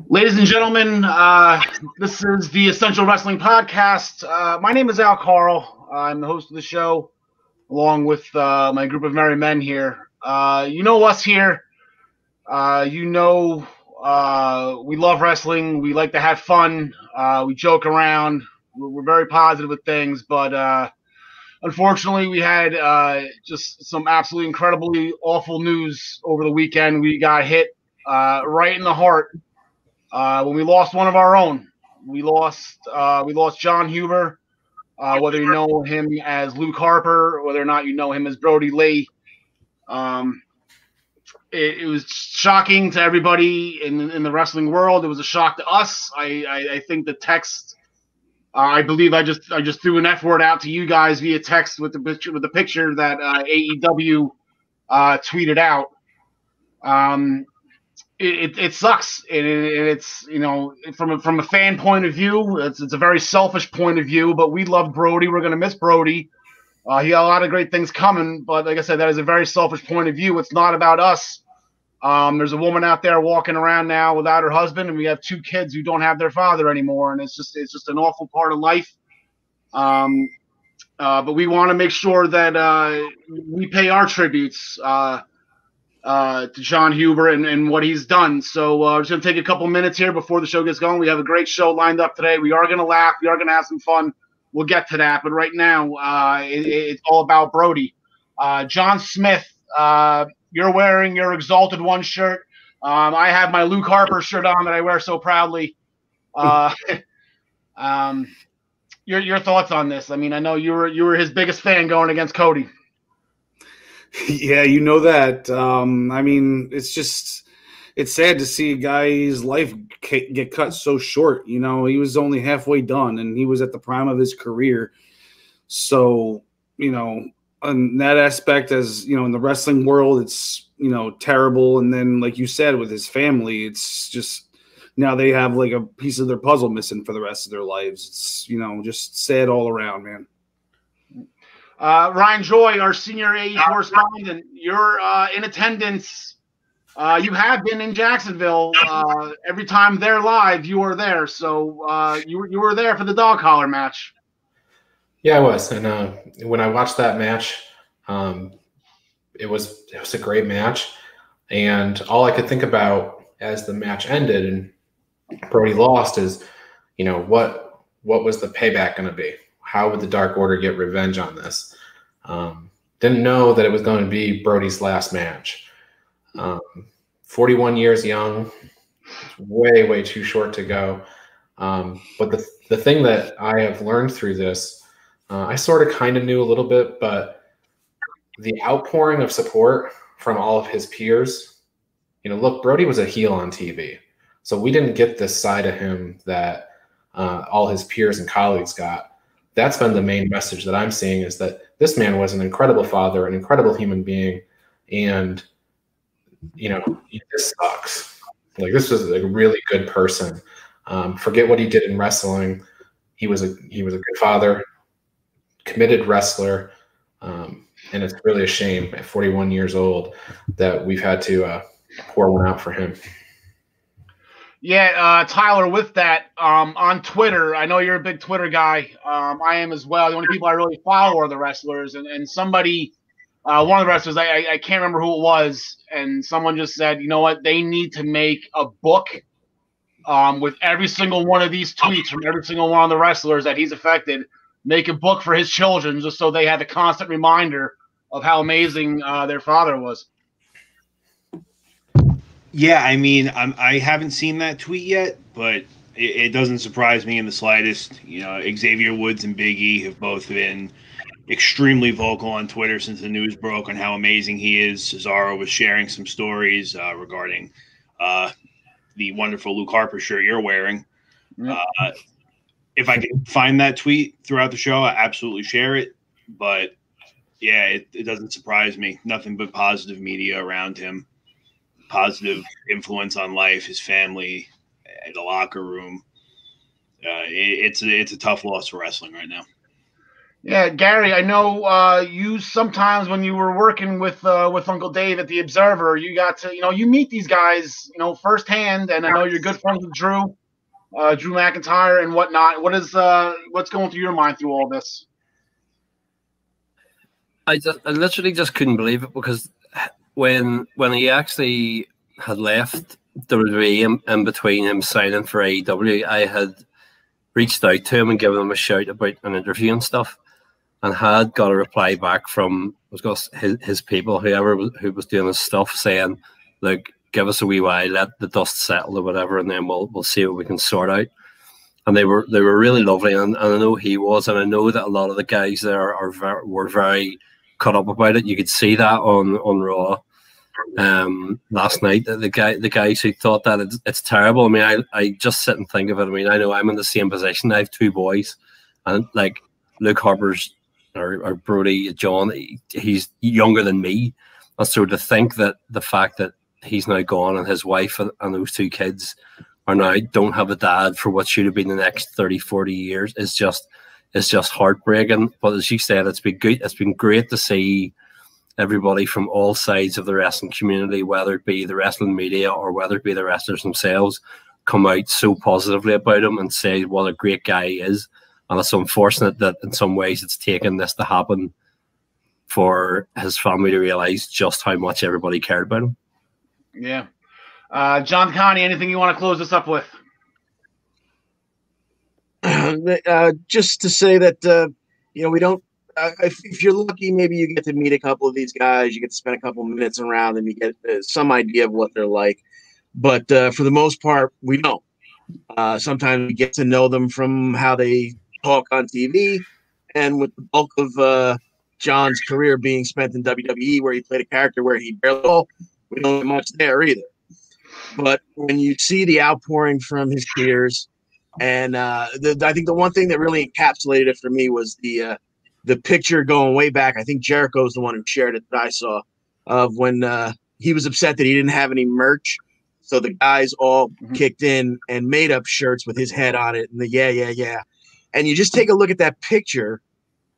Ladies and gentlemen, this is the Essential Wrestling Podcast. My name is Karl. I'm the host of the show, along with my group of merry men here. You know us here. We love wrestling. We like to have fun. We joke around. We're very positive with things, but unfortunately, we had just some absolutely incredibly awful news over the weekend. We got hit right in the heart. When we lost one of our own. We lost John Huber, whether you know him as Luke Harper, whether or not you know him as Brody Lee. It was shocking to everybody in the wrestling world. It was a shock to us. I think the text, I believe I just threw an F word out to you guys via text with the picture that AEW tweeted out. It sucks, and it's, you know, from a fan point of view, it's a very selfish point of view. But we love Brody. We're gonna miss Brody. He got a lot of great things coming, but like I said, that is a very selfish point of view. It's not about us. There's a woman out there walking around now without her husband, and we have 2 kids who don't have their father anymore, and it's just an awful part of life. But we want to make sure that we pay our tributes to John Huber and what he's done. So we're just going to take a couple minutes here before the show gets going. We have a great show lined up today. We are going to laugh. We are going to have some fun. We'll get to that. But right now, it's all about Brody. John Smith, you're wearing your Exalted One shirt. I have my Luke Harper shirt on that I wear so proudly. Your thoughts on this? I mean, I know you were his biggest fan going against Cody. Yeah, you know that. I mean, it's sad to see a guy's life get cut so short. You know, he was only halfway done, and he was at the prime of his career. So, you know, on that aspect, as you know, in the wrestling world, it's, you know, terrible. And then, like you said, with his family, it's just now they have like a piece of their puzzle missing for the rest of their lives. It's, you know, just sad all around, man. Ryan Joy, our senior AE correspondent, you're in attendance. You have been in Jacksonville. Every time they're live, you are there. So you were there for the dog collar match. Yeah, I was. And when I watched that match, it was a great match. And all I could think about as the match ended and Brody lost is, you know, what was the payback going to be? How would the Dark Order get revenge on this? Didn't know that it was going to be Brody's last match. 41 years young, way, way too short to go. But the thing that I have learned through this, I sort of kind of knew a little bit, but the outpouring of support from all of his peers, you know, look, Brody was a heel on TV. So we didn't get this side of him that all his peers and colleagues got. That's been the main message that I'm seeing, is that this man was an incredible father, an incredible human being. And, you know, this sucks. Like, this was a really good person. Forget what he did in wrestling. He was a good father, committed wrestler. And it's really a shame at 41 years old that we've had to pour one out for him. Yeah, Tyler, with that, on Twitter, I know you're a big Twitter guy. I am as well. The only people I really follow are the wrestlers. And somebody, one of the wrestlers, I can't remember who it was, and someone just said, you know what, they need to make a book with every single one of these tweets from every single one of the wrestlers that he's affected. Make a book for his children just so they have a constant reminder of how amazing their father was. Yeah, I mean, I haven't seen that tweet yet, but it doesn't surprise me in the slightest. You know, Xavier Woods and Big E have both been extremely vocal on Twitter since the news broke on how amazing he is. Cesaro was sharing some stories regarding the wonderful Luke Harper shirt you're wearing. If I can find that tweet throughout the show, I absolutely share it. But, yeah, it doesn't surprise me. Nothing but positive media around him. Positive influence on life, his family, the locker room. It's a tough loss for wrestling right now. Yeah, Gary, I know you sometimes when you were working with Uncle Dave at the Observer, you got to you meet these guys firsthand, and I know you're good friends with Drew McIntyre and whatnot. What's going through your mind through all this? I literally just couldn't believe it, because when he actually had left WWE in between him signing for AEW, I had reached out to him and given him a shout about an interview and stuff, and had got a reply back from his people, who was doing his stuff, saying, "Look, give us a wee while, let the dust settle or whatever, and then we'll see what we can sort out." And they were really lovely, and I know he was, and I know that a lot of the guys there were very cut up about it. You could see that on Raw last night. The guys who thought that it's terrible. I mean, I just sit and think of it. I mean, I know I'm in the same position. I have two boys, and like Luke Harper's or Brody John, he's younger than me, and so to think that the fact that he's now gone and his wife and those two kids are now don't have a dad for what should have been the next 30, 40 years is just heartbreaking. But as you said, it's been good. It's been great to see everybody from all sides of the wrestling community, whether it be the wrestling media or whether it be the wrestlers themselves, come out so positively about him and say what a great guy he is. And it's unfortunate that in some ways it's taken this to happen for his family to realize just how much everybody cared about him. Yeah. John Connie, anything you want to close this up with? Just to say that, we don't, if you're lucky, maybe you get to meet a couple of these guys, you get to spend a couple of minutes around them, you get some idea of what they're like. But for the most part, we don't. Sometimes we get to know them from how they talk on TV, and with the bulk of John's career being spent in WWE, where he played a character where he barely, we don't get much there either. But when you see the outpouring from his peers, and I think the one thing that really encapsulated it for me was the picture going way back. I think Jericho's the one who shared it that I saw, of when he was upset that he didn't have any merch. So the guys all kicked in and made up shirts with his head on it, and the yeah. And you just take a look at that picture.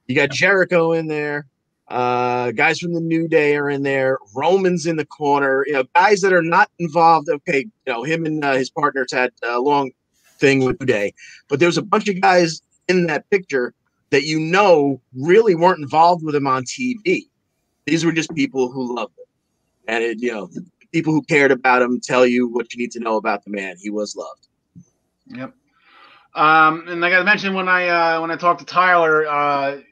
You got Jericho in there. Guys from the New Day are in there. Roman's in the corner. Guys that are not involved. Okay, him and his partners had a long thing with New Day, but there was a bunch of guys in that picture that really weren't involved with him on TV. These were just people who loved him, and people who cared about him tell you what you need to know about the man. He was loved. Yep. And like I mentioned when I talked to Tyler,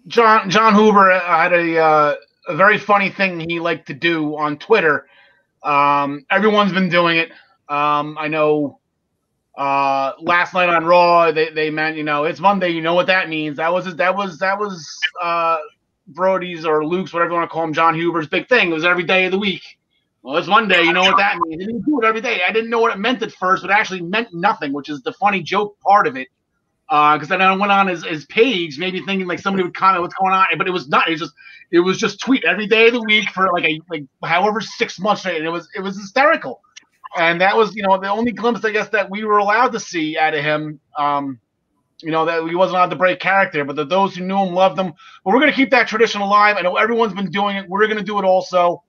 John Huber had a very funny thing he liked to do on Twitter. Everyone's been doing it. I know last night on Raw they meant it's Monday. You know what that means? That was Brody's or Luke's, whatever you want to call him, John Huber's big thing. It was every day of the week. Well, it's Monday. You know what that means. He didn't do it every day. I didn't know what it meant at first, but it actually meant nothing, which is the funny joke part of it. Because then I went on his page, maybe thinking like somebody would comment what's going on, but it was not. It was just tweet every day of the week for like however 6 months straight, and it was hysterical. And that was the only glimpse I guess that we were allowed to see out of him. That he wasn't allowed to break character, but those who knew him loved him. But we're gonna keep that tradition alive. I know everyone's been doing it. We're gonna do it also.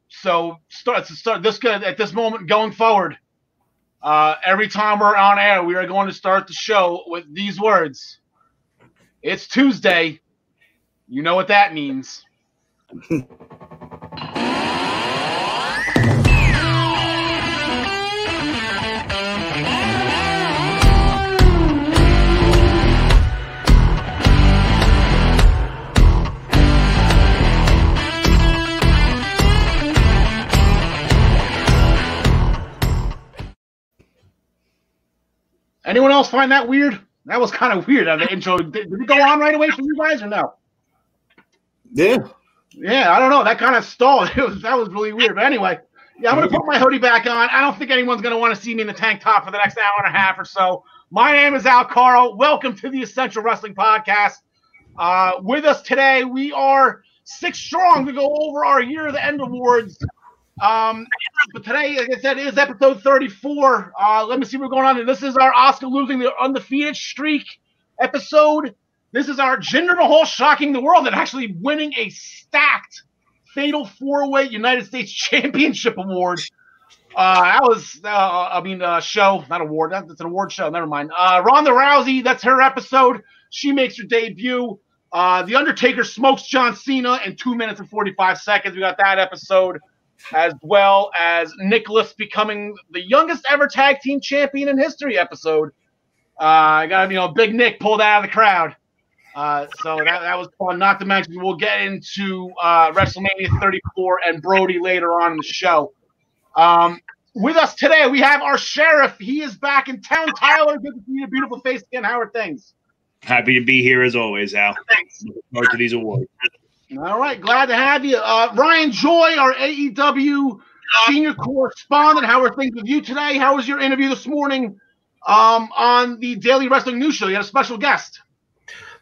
So start this good at this moment going forward. Every time we're on air, we are going to start the show with these words. It's Tuesday. You know what that means. Anyone else find that weird? That was kind of weird. The intro. Did it go on right away for you guys or no? Yeah. Yeah, I don't know. That kind of stalled. That was really weird. But anyway, yeah, I'm going to put my hoodie back on. I don't think anyone's going to want to see me in the tank top for the next hour and a half or so. My name is Karl. Welcome to the Essential Wrestling Podcast. With us today, we are 6 strong to go over our Year of the End awards. But today, like I said, is episode 34. Let me see what's going on. This is our Oscar losing the undefeated streak episode. This is our Jinder Mahal shocking the world and actually winning a stacked Fatal 4-Way United States Championship award. That was, show, not award. That's an award show. Never mind. Ronda Rousey, that's her episode. She makes her debut. The Undertaker smokes John Cena in 2 minutes and 45 seconds. We got that episode, as well as Nicholas becoming the youngest ever tag team champion in history episode. I got, Big Nick pulled out of the crowd. So that was fun. Not to mention, we'll get into WrestleMania 34 and Brody later on in the show. With us today, we have our sheriff. He is back in town. Tyler, good to see your beautiful face again. How are things? Happy to be here as always, Al. Thanks. Looking forward to these awards. All right, glad to have you. Ryan Joy, our AEW senior correspondent. How are things with you today? How was your interview this morning on the Daily Wrestling News Show? You had a special guest.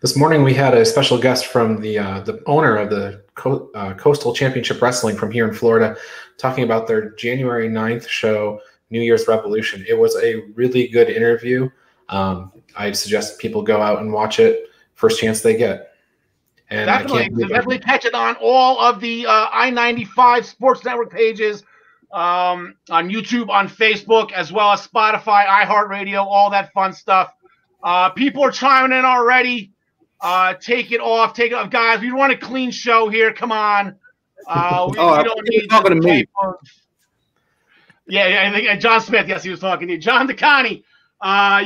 This morning we had a special guest from the owner of the Coastal Championship Wrestling from here in Florida, talking about their January 9th show, New Year's Revolution. It was a really good interview. I'd suggest people go out and watch it first chance they get. And definitely catch it on all of the I-95 Sports Network pages, on YouTube, on Facebook, as well as Spotify, iHeartRadio, all that fun stuff. People are chiming in already. Take it off, guys. We want a clean show here. Come on. We don't need talking to me. I think John Smith. Yes, he was talking to you. John DeConnie.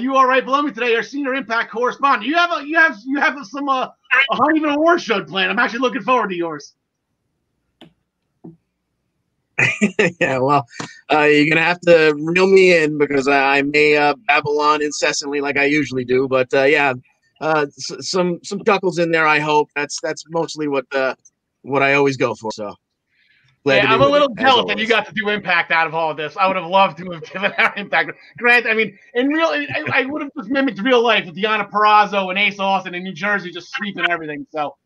You all right below me today? Our senior Impact correspondent. You have some a Honeyman Award show planned. I'm actually looking forward to yours. Yeah, well, you're gonna have to reel me in because I may babble on incessantly like I usually do. But some chuckles in there. I hope that's mostly what I always go for. So. I'm a little jealous that you got to do Impact out of all of this. I would have loved to have given our Impact. Grant, I mean, I would have just mimicked real life with Deonna Purrazzo and Ace Austin in New Jersey just sweeping everything. So,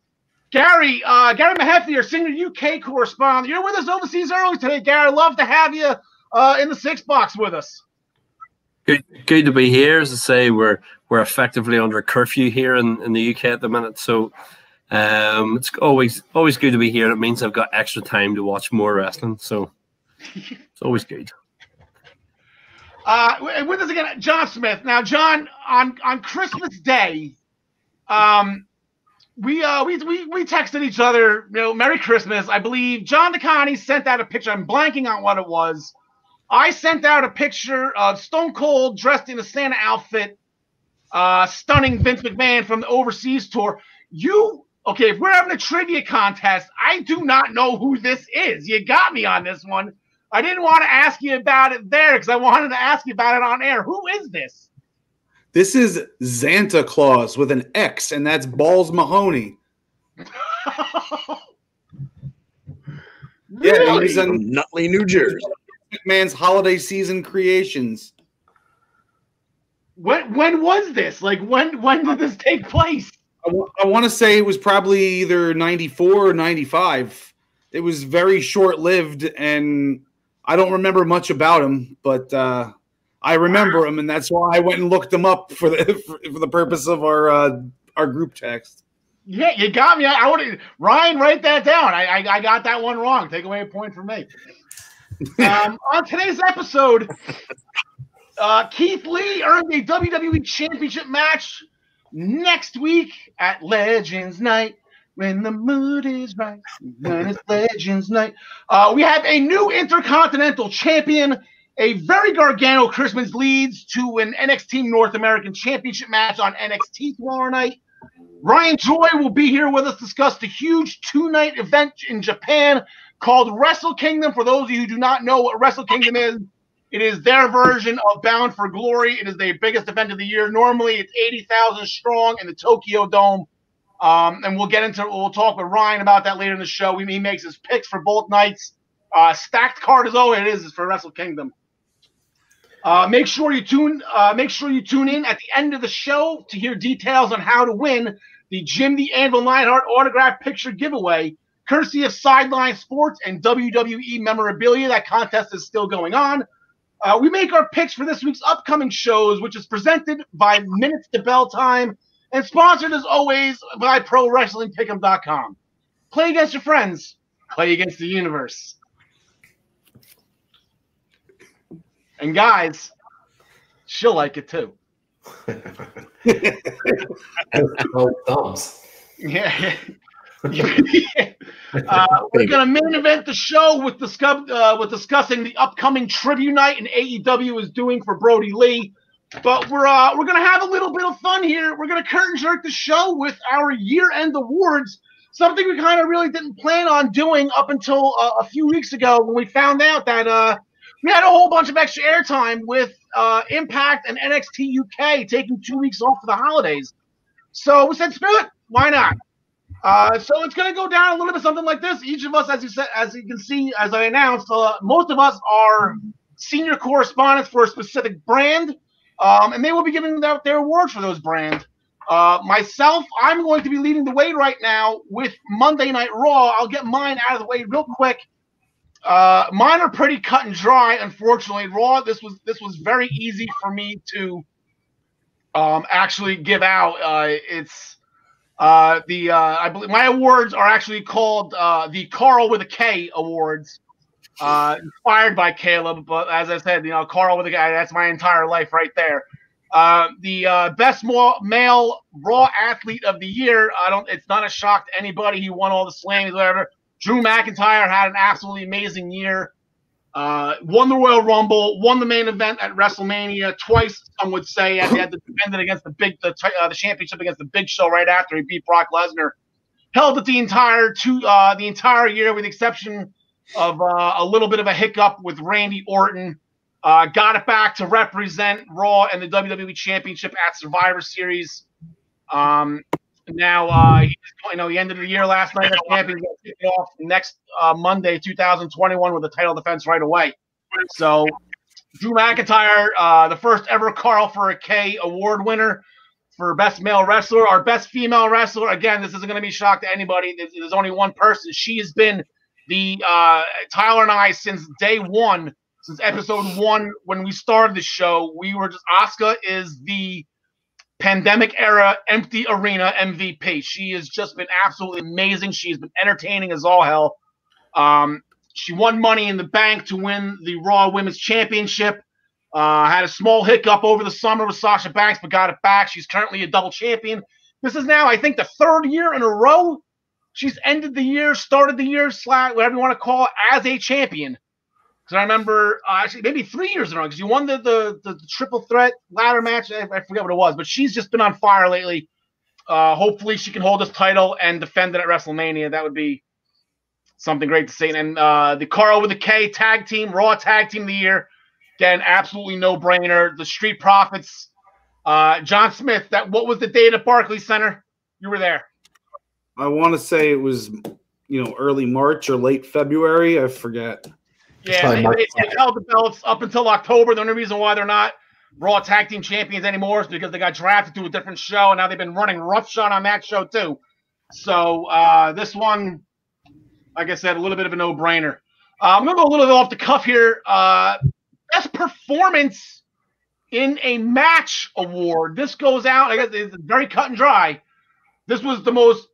Gary Mehaffy, our senior UK correspondent, you're with us overseas early today, Gary. Love to have you in the 6 box with us. Good to be here. As I say, we're effectively under curfew here in the UK at the minute, so. It's always good to be here. It means I've got extra time to watch more wrestling, so it's always good. With us again, John Smith. Now, John, on Christmas Day, we texted each other, Merry Christmas. I believe John DeConnie sent out a picture. I'm blanking on what it was. I sent out a picture of Stone Cold dressed in a Santa outfit, stunning Vince McMahon from the overseas tour. Okay, if we're having a trivia contest, I do not know who this is. You got me on this one. I didn't want to ask you about it there because I wanted to ask you about it on air. Who is this? This is Santa Claus with an X, and that's Balls Mahoney. Yeah, he's in Nutley, New Jersey. McMahon's holiday season creations. When was this? Like, when did this take place? I want to say it was probably either 94 or 95. It was very short-lived, and I don't remember much about him, but I remember him, and that's why I went and looked him up for the purpose of our group text. Yeah, you got me. Ryan, write that down. I got that one wrong. Take away a point from me. On today's episode, Keith Lee earned a WWE Championship match next week at Legends Night, when the mood is right, when it's Legends Night. We have a new Intercontinental Champion. A very Gargano Christmas leads to an NXT North American Championship match on NXT tomorrow night. Ryan Joy will be here with us to discuss the huge 2-night event in Japan called Wrestle Kingdom. For those of you who do not know what Wrestle Kingdom is, it is their version of Bound for Glory. It is the biggest event of the year. Normally, it's 80,000 strong in the Tokyo Dome. And we'll talk with Ryan about that later in the show. He makes his picks for both nights. Stacked card as always is for Wrestle Kingdom. Make sure you tune in at the end of the show to hear details on how to win the Jim the Anvil Neidhart autograph picture giveaway courtesy of Sideline Sports and WWE Memorabilia. That contest is still going on. We make our picks for this week's upcoming shows, which is presented by Minutes to Bell Time and sponsored, as always, by ProWrestlingPick'em.com. Play against your friends. Play against the universe. And guys, she'll like it too. Thumbs. Yeah. We're going to main event the show with discussing the upcoming tribute night and AEW is doing for Brody Lee. But we're going to have a little bit of fun here. We're going to curtain jerk the show with our year-end awards, something we kind of really didn't plan on doing up until a few weeks ago when we found out that we had a whole bunch of extra airtime with Impact and NXT UK taking 2 weeks off for the holidays. So we said, screw it, why not? So it's going to go down a little bit something like this. Each of us, as you can see, as I announced, most of us are senior correspondents for a specific brand, and they will be giving out their awards for those brands. Myself, I'm going to be leading the way right now with Monday Night Raw. I'll get mine out of the way real quick. Mine are pretty cut and dry, unfortunately. Raw, this was very easy for me to actually give out. I believe my awards are actually called the Karl with a K Awards, inspired by Caleb. But as I said, Karl with a K, that's my entire life right there. The best male Raw athlete of the year. It's not a shock to anybody. He won all the slams, whatever. Drew McIntyre had an absolutely amazing year. Won the Royal Rumble, won the main event at WrestleMania twice. Some would say, and he had to defend it against the championship against the Big Show right after he beat Brock Lesnar. Held it the entire year, with the exception of a little bit of a hiccup with Randy Orton. Got it back to represent Raw and the WWE Championship at Survivor Series. Now, he ended the year last night as champion. He's going to kick it off next Monday, 2021, with a title defense right away. So, Drew McIntyre, the first ever Karl for a K award winner for Best Male Wrestler. Our Best Female Wrestler, again, this isn't going to be a shock to anybody. There's only one person. She has been the Tyler and I since day one, since episode 1 when we started the show. We were just, Asuka is the pandemic era empty arena MVP. She has just been absolutely amazing. She's been entertaining as all hell. She won Money in the Bank to win the Raw Women's Championship. Had a small hiccup over the summer with Sasha Banks, but got it back. She's currently a double champion. This is now, I think, the 3rd year in a row she's ended the year, started the year, whatever you want to call it, as a champion. Because I remember, actually, maybe 3 years in a row, because you won the triple threat ladder match. I forget what it was, but she's just been on fire lately. Hopefully she can hold this title and defend it at WrestleMania. That would be something great to see. And the Karl with a K tag team, Raw tag team of the year. Again, absolutely no-brainer. The Street Profits. John Smith, what was the date at Barclays Center? You were there. I want to say it was, early March or late February. I forget. Yeah, they held the belts up until October. The only reason why they're not Raw Tag Team Champions anymore is because they got drafted to a different show, and now they've been running roughshod on that show too. So this one, like I said, a little bit of a no-brainer. I'm going to go a little bit off the cuff here. Best Performance in a Match Award. This goes out, I guess it's very cut and dry. This was the most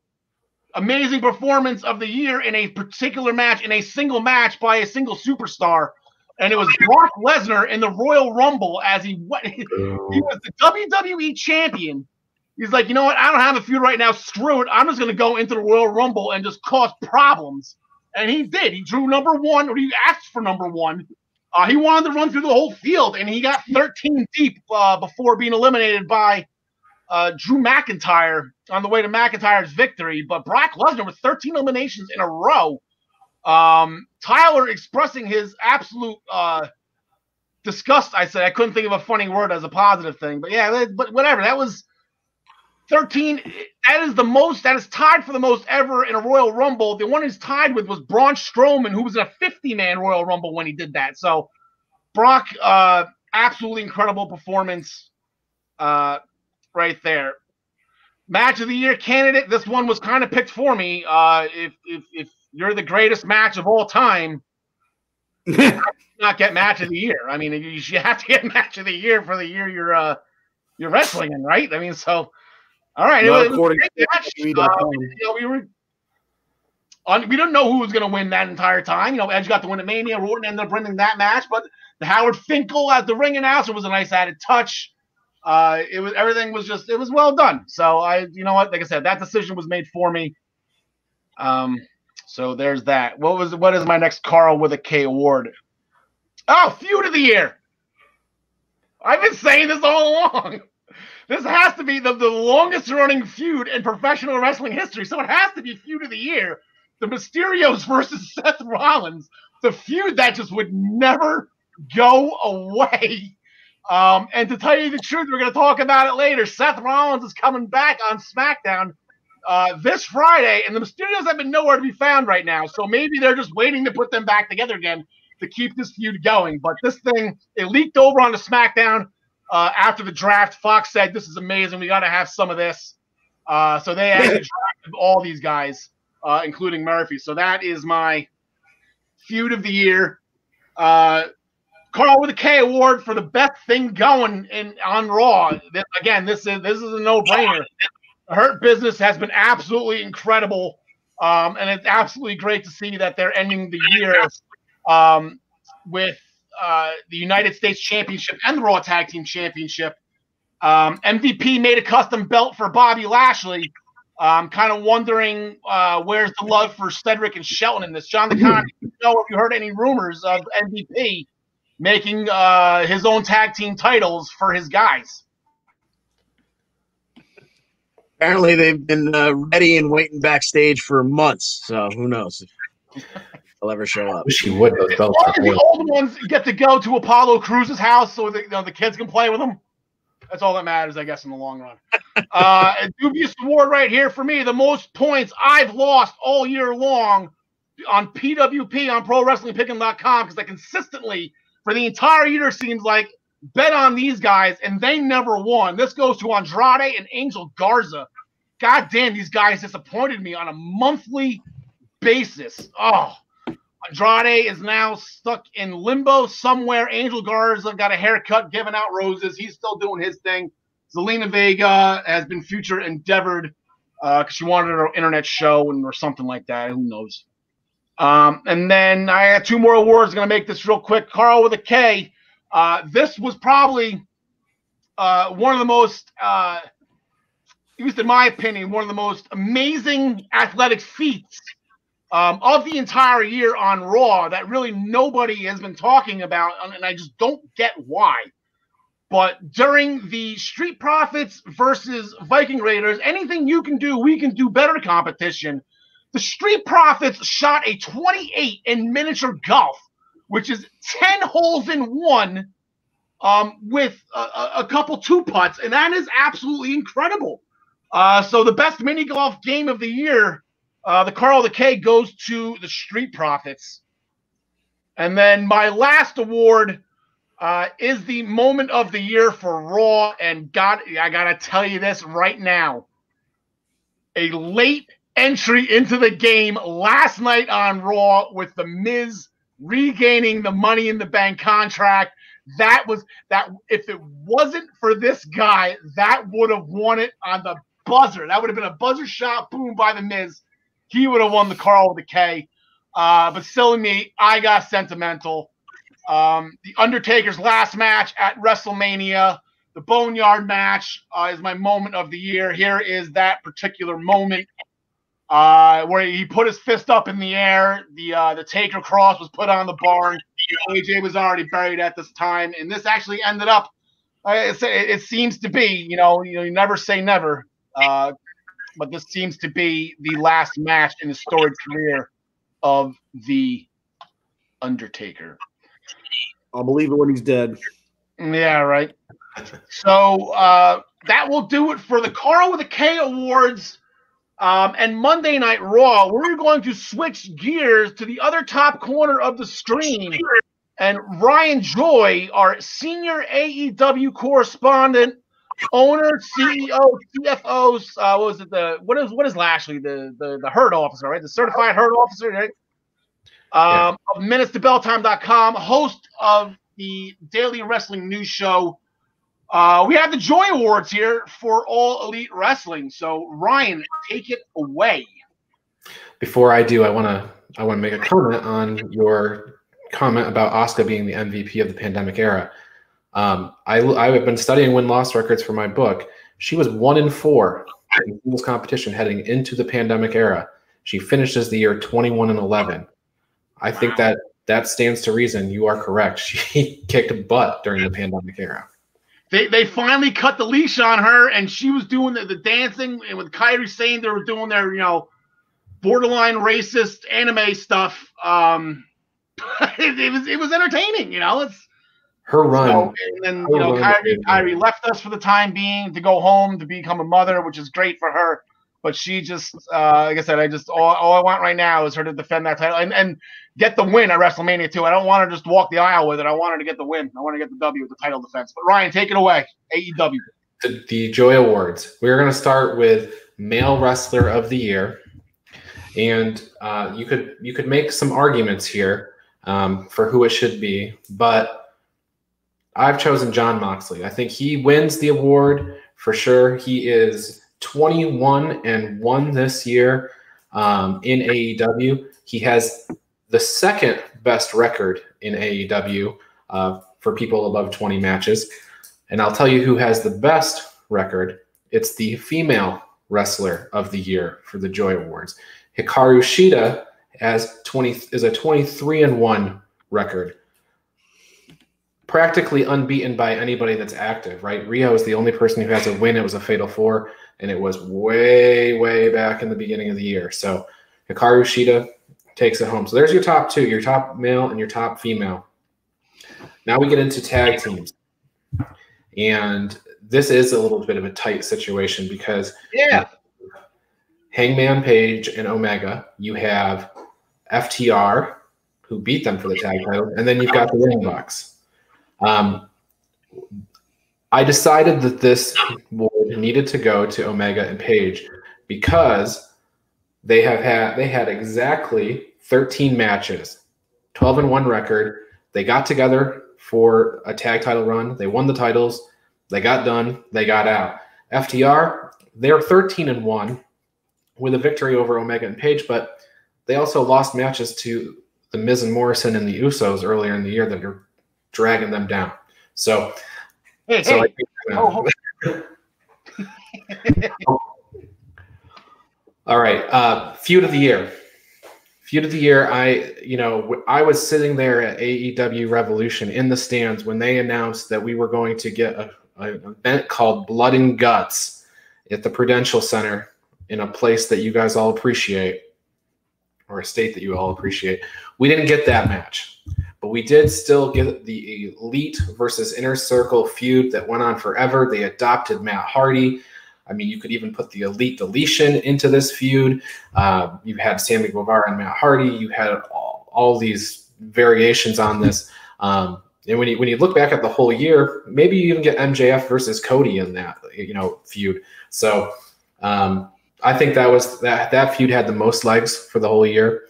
amazing performance of the year in a particular match, in a single match by a single superstar, and it was Brock Lesnar in the Royal Rumble as he was the WWE champion. He's like, you know what? I don't have a feud right now. Screw it. I'm just going to go into the Royal Rumble and just cause problems. And he did. He drew number 1, or he asked for number 1. He wanted to run through the whole field, and he got 13 deep before being eliminated by Drew McIntyre on the way to McIntyre's victory. But Brock Lesnar with 13 eliminations in a row. Tyler expressing his absolute disgust. I said I couldn't think of a funny word as a positive thing. But yeah, but whatever. That was 13. That is the most. That is tied for the most ever in a Royal Rumble. The one he's tied with was Braun Strowman, who was in a 50-man Royal Rumble when he did that. So Brock, absolutely incredible performance. Right there. Match of the year candidate. This one was kind of picked for me. If you're the greatest match of all time, not get match of the year. I mean, you have to get match of the year for the year you're wrestling in, right? I mean, so all right, it was a great match. We didn't know who was going to win that entire time. You know, Edge got the win at Mania. Orton ended up winning that match, but the Howard Finkel as the ring announcer was a nice added touch. Everything was just, it was well done. So you know what? Like I said, that decision was made for me. So there's that. What is my next Karl with a K award? Oh, Feud of the Year. I've been saying this all along. This has to be the longest running feud in professional wrestling history. So it has to be Feud of the Year. The Mysterios versus Seth Rollins. The feud that just would never go away. And to tell you the truth, we're going to talk about it later. Seth Rollins is coming back on SmackDown this Friday, and the Mysterios have been nowhere to be found right now. So maybe they're just waiting to put them back together again to keep this feud going. But this thing, it leaked over onto SmackDown after the draft. Fox said, this is amazing. We got to have some of this. So they actually drafted all these guys, including Murphy. So that is my Feud of the Year. Karl with a K award for the best thing going on Raw. This is a no-brainer. The Hurt Business has been absolutely incredible, and it's absolutely great to see that they're ending the year with the United States Championship and the Raw Tag Team Championship. MVP made a custom belt for Bobby Lashley. I'm kind of wondering where's the love for Cedric and Shelton in this. John the Con, if you heard any rumors of MVP making his own tag team titles for his guys. Apparently, they've been ready and waiting backstage for months. So who knows if they'll ever show up? Wish he would. Those belts the old ones get to go to Apollo Crews' house so the kids can play with them. That's all that matters, I guess, in the long run. A dubious award right here for me. The most points I've lost all year long on PWP on ProWrestlingPickin.com because I consistently, for the entire year, seems like, bet on these guys, and they never won. This goes to Andrade and Angel Garza. God damn, these guys disappointed me on a monthly basis. Oh, Andrade is now stuck in limbo somewhere. Angel Garza got a haircut, giving out roses. He's still doing his thing. Zelina Vega has been future endeavored because she wanted her internet show or something like that. Who knows? And then I got two more awards. Going to make this real quick. Karl with a K. This was probably one of the most, at least in my opinion, one of the most amazing athletic feats of the entire year on Raw that really nobody has been talking about, and I just don't get why. But during the Street Profits versus Viking Raiders, anything you can do, we can do better competition, the Street Profits shot a 28 in miniature golf, which is 10 holes in one with a couple two putts, and that is absolutely incredible. So the best mini golf game of the year, the Karl the K, goes to the Street Profits. And then my last award is the moment of the year for Raw, and I gotta tell you this right now. A late entry into the game last night on Raw with The Miz regaining the Money in the Bank contract. That if it wasn't for this guy, that would have won it on the buzzer. That would have been a buzzer shot, boom, by The Miz. He would have won the Karl with a K. But still in me, I got sentimental. The Undertaker's last match at WrestleMania, the Boneyard match, is my moment of the year. Here is that particular moment where he put his fist up in the air. The Taker cross was put on the barn. AJ was already buried at this time, and this actually ended up. It seems to be, you never say never, but this seems to be the last match in the storied career of the Undertaker. I'll believe it when he's dead. Yeah, right. So that will do it for the Karl with a K awards. And Monday Night Raw, we're going to switch gears to the other top corner of the screen. And Ryan Joy, our senior AEW correspondent, owner, CEO, CFO. What was it? What is Lashley? The herd officer, right? The certified herd officer, right? Of minutestobelltime.com, host of the daily wrestling news show. We have the Joy Awards here for All Elite Wrestling. So Ryan, take it away. Before I do, I want to make a comment on your comment about Asuka being the MVP of the pandemic era. I have been studying win-loss records for my book. She was 1-4 in singles competition heading into the pandemic era. She finishes the year 21-11. I think that stands to reason. You are correct. She kicked butt during the pandemic era. They finally cut the leash on her, and she was doing the dancing, and with Kairi saying they were doing their, borderline racist anime stuff. It was entertaining, It's her run. So, and then Kairi left us for the time being to go home to become a mother, which is great for her. But she just, like I said, all I want right now is her to defend that title and get the win at WrestleMania 2. I don't want her to just walk the aisle with it. I want her to get the win. I want to get the W with the title defense. But Ryan, take it away. AEW. The Joy Awards. We're going to start with Male Wrestler of the Year. And you could make some arguments here for who it should be, but I've chosen Jon Moxley. I think he wins the award for sure. He is 21-1 this year in AEW. He has the second best record in AEW for people above 20 matches. And I'll tell you who has the best record. It's the Female Wrestler of the Year for the Joy Awards. Hikaru Shida is a 23-1 record. Practically unbeaten by anybody that's active, right? Rio is the only person who has a win. It was a Fatal 4, and it was way, way back in the beginning of the year. So Hikaru Shida takes it home. So there's your top two, your top male and your top female. Now we get into tag teams. And this is a little bit of a tight situation because Hangman Page and Omega, you have FTR, who beat them for the tag title, and then you've got the Young Bucks. I decided that this award needed to go to Omega and Page because they had exactly 13 matches, 12-1 record. They got together for a tag title run. They won the titles. They got done. They got out. FTR, they're 13-1 with a victory over Omega and Page, but they also lost matches to the Miz and Morrison and the Usos earlier in the year that are dragging them down. So, all right. Feud of the year. Feud of the year. I was sitting there at AEW Revolution in the stands when they announced that we were going to get an event called Blood and Guts at the Prudential Center in a place that you guys all appreciate, or a state that you all appreciate. We didn't get that match, but we did still get the Elite versus Inner Circle feud that went on forever. They adopted Matt Hardy. I mean, you could even put the Elite deletion into this feud. You had Sammy Guevara and Matt Hardy. You had all these variations on this. And when you look back at the whole year, maybe you even get MJF versus Cody in that feud. So I think that feud had the most legs for the whole year.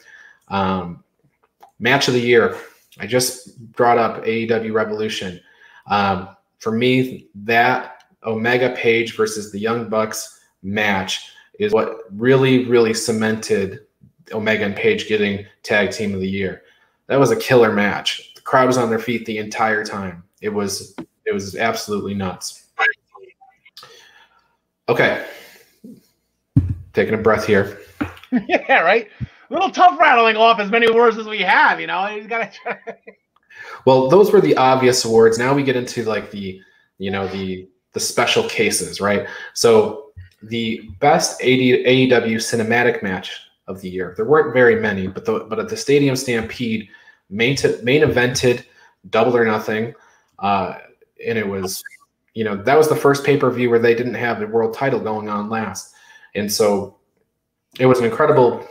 Match of the year. I just brought up AEW Revolution. For me, that Omega Page versus the Young Bucks match is what really, really cemented Omega and Page getting Tag Team of the Year. That was a killer match. The crowd was on their feet the entire time. It was absolutely nuts. Okay. Taking a breath here. Yeah, right. A little tough rattling off as many words as we have, You gotta try. Well, those were the obvious awards. Now we get into like the special cases, right? So the best AEW cinematic match of the year. There weren't very many, but at the Stadium Stampede, main evented Double or Nothing, and it was that was the first pay-per-view where they didn't have the world title going on last, and so it was an incredible.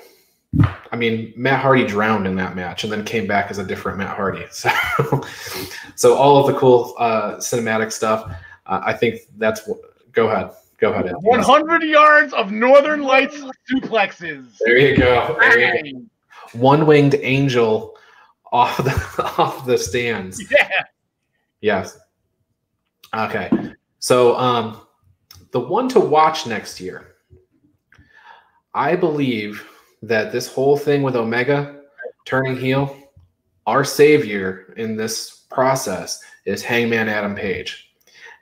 I mean, Matt Hardy drowned in that match and then came back as a different Matt Hardy. So all of the cool cinematic stuff. I think that's what. Go ahead. Go ahead. 100 yards of Northern Lights suplexes. There you go. There you go. One-winged angel off the stands. Yeah. Yes. Okay. So the one to watch next year, I believe that this whole thing with Omega turning heel, our savior in this process is Hangman Adam Page.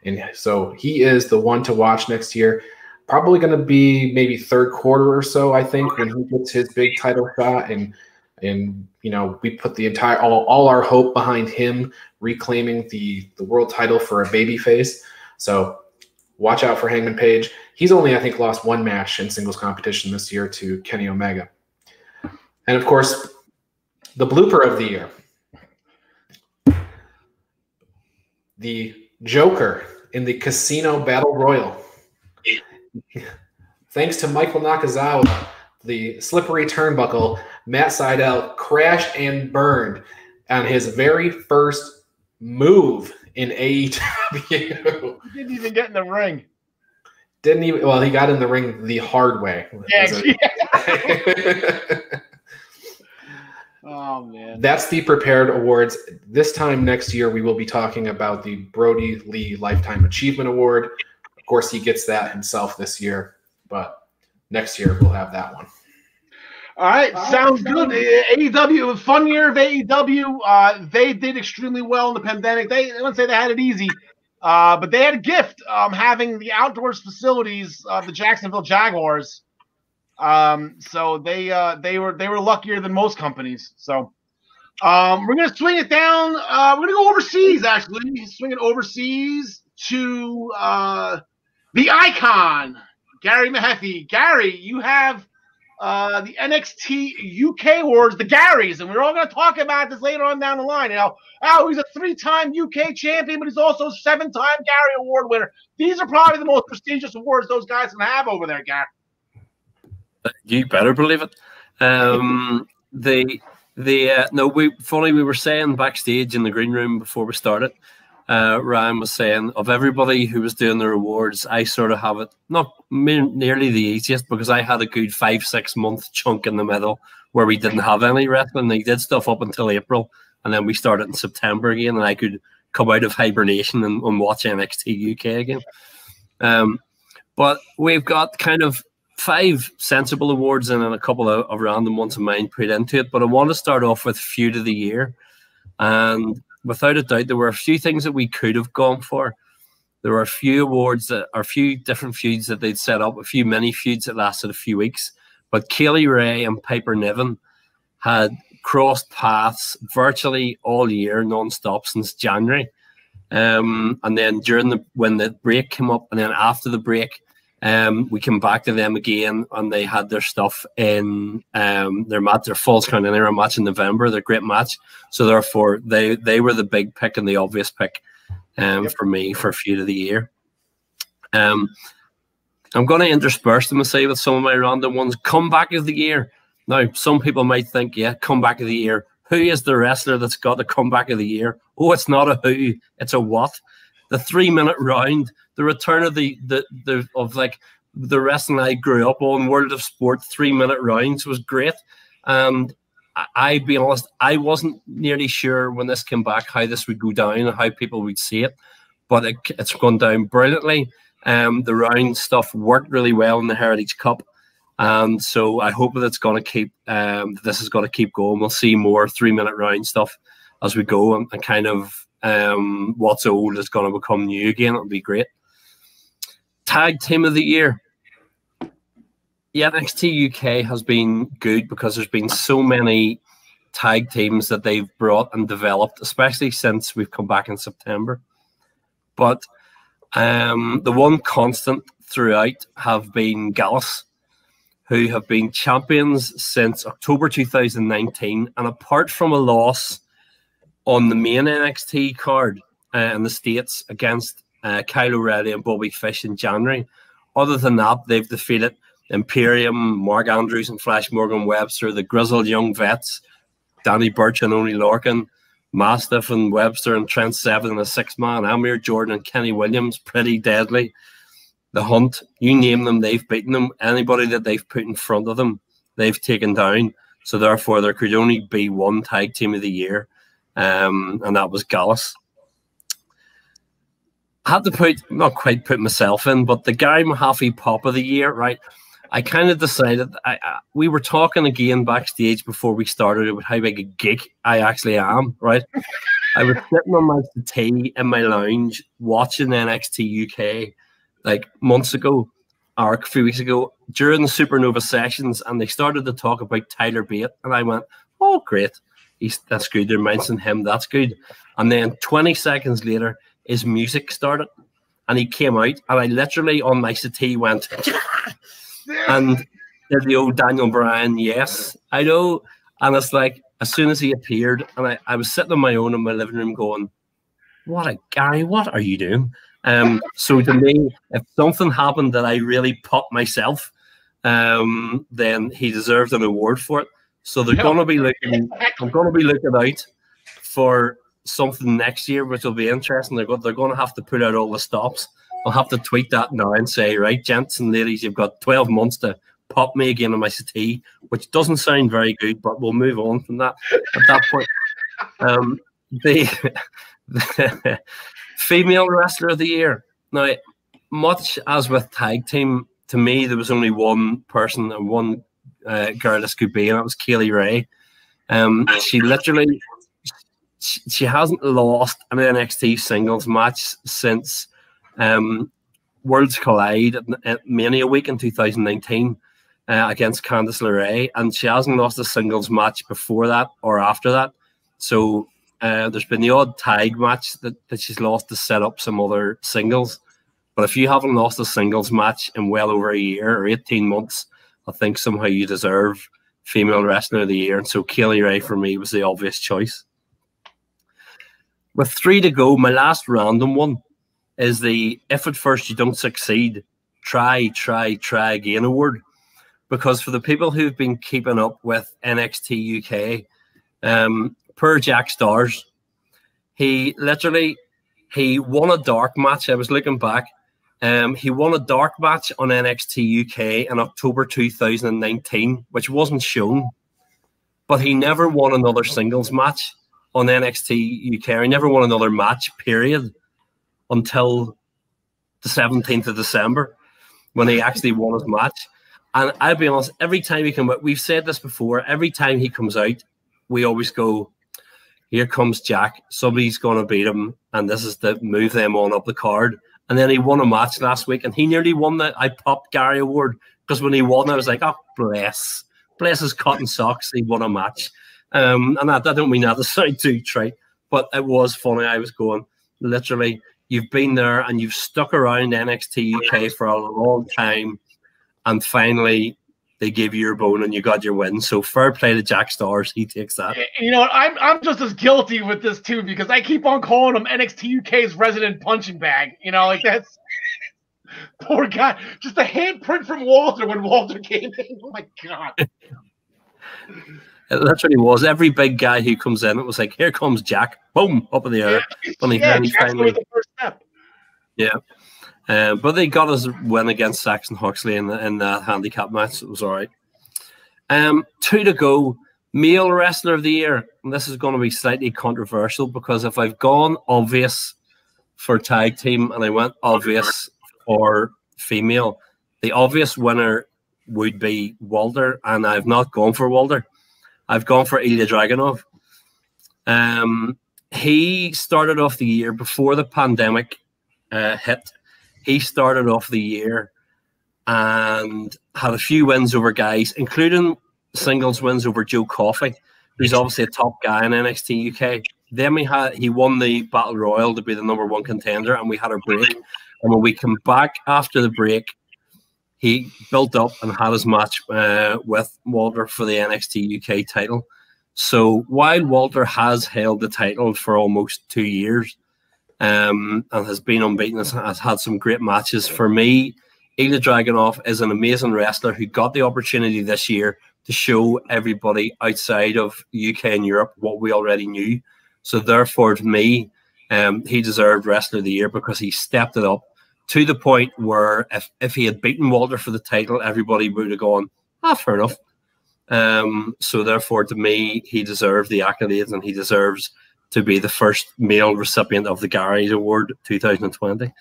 And so he is the one to watch next year. Probably going to be maybe third quarter or so, I think, when he gets his big title shot. And you know, we put the entire all our hope behind him reclaiming the world title for a babyface. So watch out for Hangman Page. He's only, I think, lost one match in singles competition this year to Kenny Omega. And of course, the blooper of the year, the Joker in the Casino Battle Royal. Thanks to Michael Nakazawa, the slippery turnbuckle, Matt Sydal crashed and burned on his very first move in AEW. He didn't even get in the ring. Didn't even. Well, he got in the ring the hard way. Yeah. Oh man. That's the Prepared Awards. This time next year, we will be talking about the Brody Lee Lifetime Achievement Award. Of course, he gets that himself this year, but next year we'll have that one. All right, sounds good. AEW, fun year of AEW. They did extremely well in the pandemic. I wouldn't say they had it easy, but they had a gift having the outdoors facilities of the Jacksonville Jaguars. So they were luckier than most companies. So we're gonna swing it down. We're gonna go overseas. Actually, swing it overseas to the icon, Gary Mehaffy. Gary, you have the NXT UK Awards, the Garys, and we're all going to talk about this later on down the line. Now, he's a 3-time UK champion, but he's also a 7-time Gary Award winner. These are probably the most prestigious awards those guys can have over there, Gary. You better believe it. We were saying backstage in the green room before we started. Ryan was saying, of everybody who was doing their awards, I sort of have it not nearly the easiest because I had a good 5-6 month chunk in the middle where we didn't have any wrestling. They did stuff up until April, and then we started in September again, and I could come out of hibernation and watch NXT UK again. But we've got kind of 5 sensible awards and then a couple of random ones of mine put into it. But I want to start off with Feud of the Year. And without a doubt, there were a few things that we could have gone for. There were a few awards that are a few different feuds that they'd set up, a few mini feuds that lasted a few weeks. But Kaylie Ray and Piper Niven had crossed paths virtually all year, non-stop since January. And then when the break came up, and then after the break, we came back to them again, and they had their stuff in their Falls Count Anywhere match in November, their great match. So therefore, they were the big pick and the obvious pick for me for Feud of the Year. I'm going to intersperse them, say, with some of my random ones. Comeback of the Year. Now, some people might think, yeah, Comeback of the Year. Who is the wrestler that's got the Comeback of the Year? Oh, it's not a who, it's a what. The 3-minute round, the return of the wrestling I grew up on, World of Sport 3-minute rounds was great. And I'll be honest, I wasn't nearly sure when this came back how this would go down and how people would see it, but it's gone down brilliantly. The round stuff worked really well in the Heritage Cup, and so I hope that it's going to keep. This is going to keep going. We'll see more 3-minute round stuff as we go, and kind of. What's old is going to become new again. It'll be great. Tag Team of the Year. Yeah, NXT UK has been good because there's been so many tag teams that they've brought and developed, especially since we've come back in September. But the one constant throughout have been Gallus, who have been champions since October 2019. And apart from a loss on the main NXT card in the States against Kyle O'Reilly and Bobby Fish in January. Other than that, they've defeated Imperium, Mark Andrews and Flash Morgan Webster, the grizzled young vets, Danny Burch and Oney Lorcan, Mastiff and Webster and Trent Seven and a 6-man, Amir Jordan and Kenny Williams, Pretty Deadly, The Hunt, you name them, they've beaten them. Anybody that they've put in front of them, they've taken down. So therefore, there could only be one tag team of the year, and that was Gallus. I had to not quite put myself in, but the Gary Mehaffy Pop of the Year, right? I kind of decided, we were talking again backstage before we started about how big a geek I actually am, right? I was sitting on my settee in my lounge watching NXT UK like months ago, or a few weeks ago, during the Supernova sessions, and they started to talk about Tyler Bate, and I went, oh, great. That's good. They're mentioning him. That's good. And then 20 seconds later, his music started, and he came out, and I literally, on my settee, went... And did the old Daniel Bryan, yes, I know. And it's like, as soon as he appeared, and I was sitting on my own in my living room going, Gary, what are you doing? So to me, if something happened that I really popped myself, then he deserved an award for it. So they're going to be looking, I'm going to be looking out for something next year, which will be interesting. They're going to have to put out all the stops. I'll have to tweet that now and say, right, gents and ladies, you've got 12 months to pop me again on my settee, which doesn't sound very good, but we'll move on from that. At that point, the female wrestler of the year. Now, much as with tag team, to me, there was only one person and one girl this could be, and that was Kaylie Ray. She literally, she hasn't lost an NXT singles match since Worlds Collide at Mania Week in 2019 against Candice LeRae, and she hasn't lost a singles match before that or after that. So there's been the odd tag match that she's lost to set up some other singles. But if you haven't lost a singles match in well over a year or 18 months, I think somehow you deserve Female Wrestler of the Year. And so Kaylie Ray for me was the obvious choice. With 3 to go, my last random one is the If at First You Don't Succeed, Try Again award. Because for the people who've been keeping up with NXT UK, per Jack Stars, he won a dark match. I was looking back. He won a dark match on NXT UK in October 2019, which wasn't shown. But he never won another singles match on NXT UK. He never won another match, period, until the 17th of December when he actually won his match. And I'll be honest, every time he comes out, we've said this before, every time he comes out, we always go, here comes Jack, somebody's going to beat him, and this is to move them on up the card. And then he won a match last week, and he nearly won the I Popped Gary award, because when he won, I was like, oh, bless his cotton socks, he won a match. And I don't mean that to sound too trite, but it was funny. I was going, literally, you've been there and you've stuck around NXT UK for a long time, and finally they gave you your bone and you got your win. So fair play to Jack Stars. He takes that. You know what? I'm just as guilty with this too, because I keep on calling him NXT UK's resident punching bag. You know, like that's poor guy. Just a handprint from Walter when Walter came in. Oh my God. It literally was. Every big guy who comes in, it was like, here comes Jack. Boom, up in the air. Finally, the first step. Yeah. But they got us a win against Saxon Huxley in the handicap match. It was all right. 2 to go. Male Wrestler of the Year. And this is going to be slightly controversial, because if I've gone obvious for tag team and I went obvious for female, the obvious winner would be Walter, and I've not gone for Walter. I've gone for Ilya Dragunov. He started off the year before the pandemic hit. He started off the year and had a few wins over guys, including singles wins over Joe Coffey, who's obviously a top guy in NXT UK. Then he won the Battle Royal to be the #1 contender, and we had a break. And when we come back after the break, he built up and had his match with Walter for the NXT UK title. So while Walter has held the title for almost 2 years, and has been unbeaten, has had some great matches, for me, Ilya Dragunov is an amazing wrestler who got the opportunity this year to show everybody outside of UK and Europe what we already knew. So therefore, to me, he deserved Wrestler of the Year because he stepped it up to the point where if he had beaten Walter for the title, everybody would have gone, fair enough. So therefore, to me, he deserved the accolades, and he deserves to be the first male recipient of the Gary's Award 2020,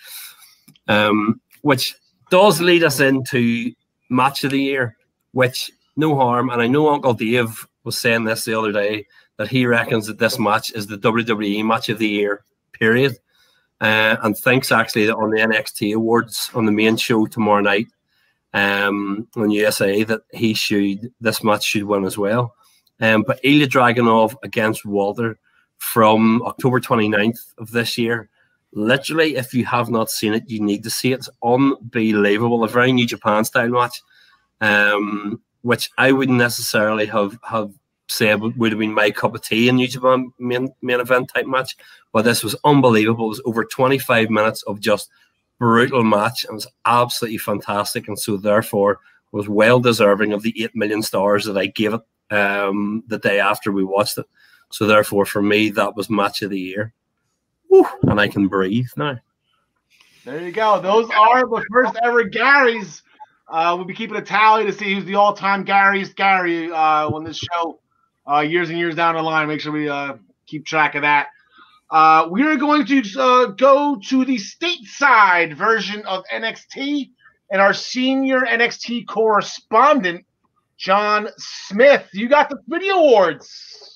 which does lead us into Match of the Year, which, no harm, and I know Uncle Dave was saying this the other day, that he reckons that this match is the WWE Match of the Year, period, and thinks actually that on the NXT Awards, on the main show tomorrow night, on USA, that this match should win as well. But Ilya Dragunov against Walter from October 29th of this year, literally, if you have not seen it, you need to see it. It's unbelievable. A very New Japan style match, which I wouldn't necessarily have said would have been my cup of tea in New Japan main event type match, but this was unbelievable. It was over 25 minutes of just brutal match. It was absolutely fantastic, and so therefore was well deserving of the 8 million stars that I gave it the day after we watched it. So therefore, for me, that was Match of the Year. Woo, and I can breathe now. There you go. Those are the first ever Garys. We'll be keeping a tally to see who's the all-time Gary on this show years and years down the line. Make sure we keep track of that. We are going to go to the stateside version of NXT, and our senior NXT correspondent, John Smith. You got the Video Awards.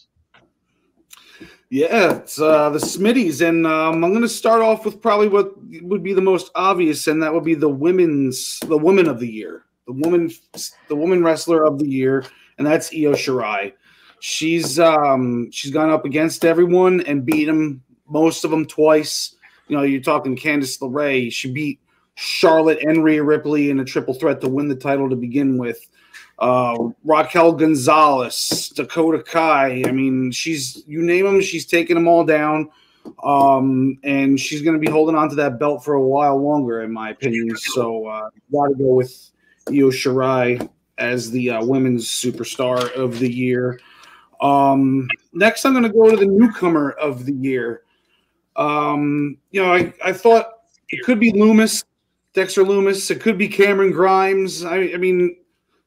Yeah, it's the Smitties, and I'm going to start off with probably what would be the most obvious, and that would be the Woman of the Year, the woman wrestler of the year, and that's Io Shirai. She's gone up against everyone and beat them, most of them twice. You know, you're talking Candice LeRae. She beat Charlotte and Rhea Ripley in a triple threat to win the title to begin with. Raquel Gonzalez, Dakota Kai. I mean, you name them, she's taking them all down. And she's going to be holding on to that belt for a while longer, in my opinion. So, got to go with Io Shirai as the women's superstar of the year. Next, I'm going to go to the newcomer of the year. I thought it could be Dexter Lumis. It could be Cameron Grimes. I mean,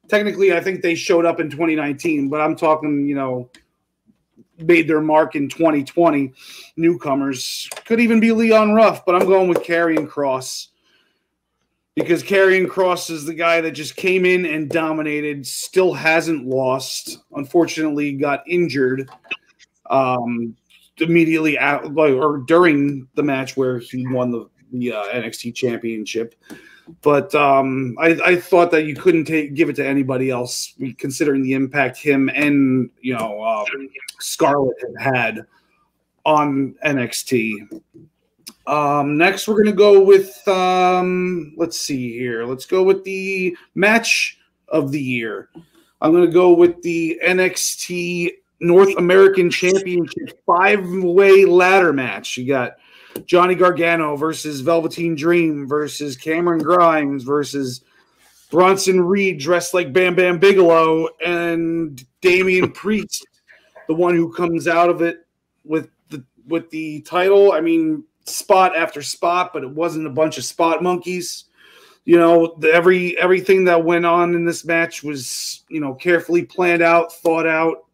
technically, I think they showed up in 2019, but I'm talking, made their mark in 2020. Newcomers. Could even be Leon Ruff, but I'm going with Karrion Kross. Because Karrion Kross is the guy that just came in and dominated, still hasn't lost. Unfortunately, got injured immediately during the match where he won the NXT Championship. But I thought that you couldn't give it to anybody else, considering the impact him and Scarlett had on NXT. Next, we're going to go with, let's see here. Let's go with the match of the year. I'm going to go with the NXT North American Championship 5-way ladder match. You got Johnny Gargano versus Velveteen Dream versus Cameron Grimes versus Bronson Reed dressed like Bam Bam Bigelow and Damian Priest, the one who comes out of it with the title. I mean, spot after spot, but it wasn't a bunch of spot monkeys. Everything that went on in this match was, carefully planned out, thought out.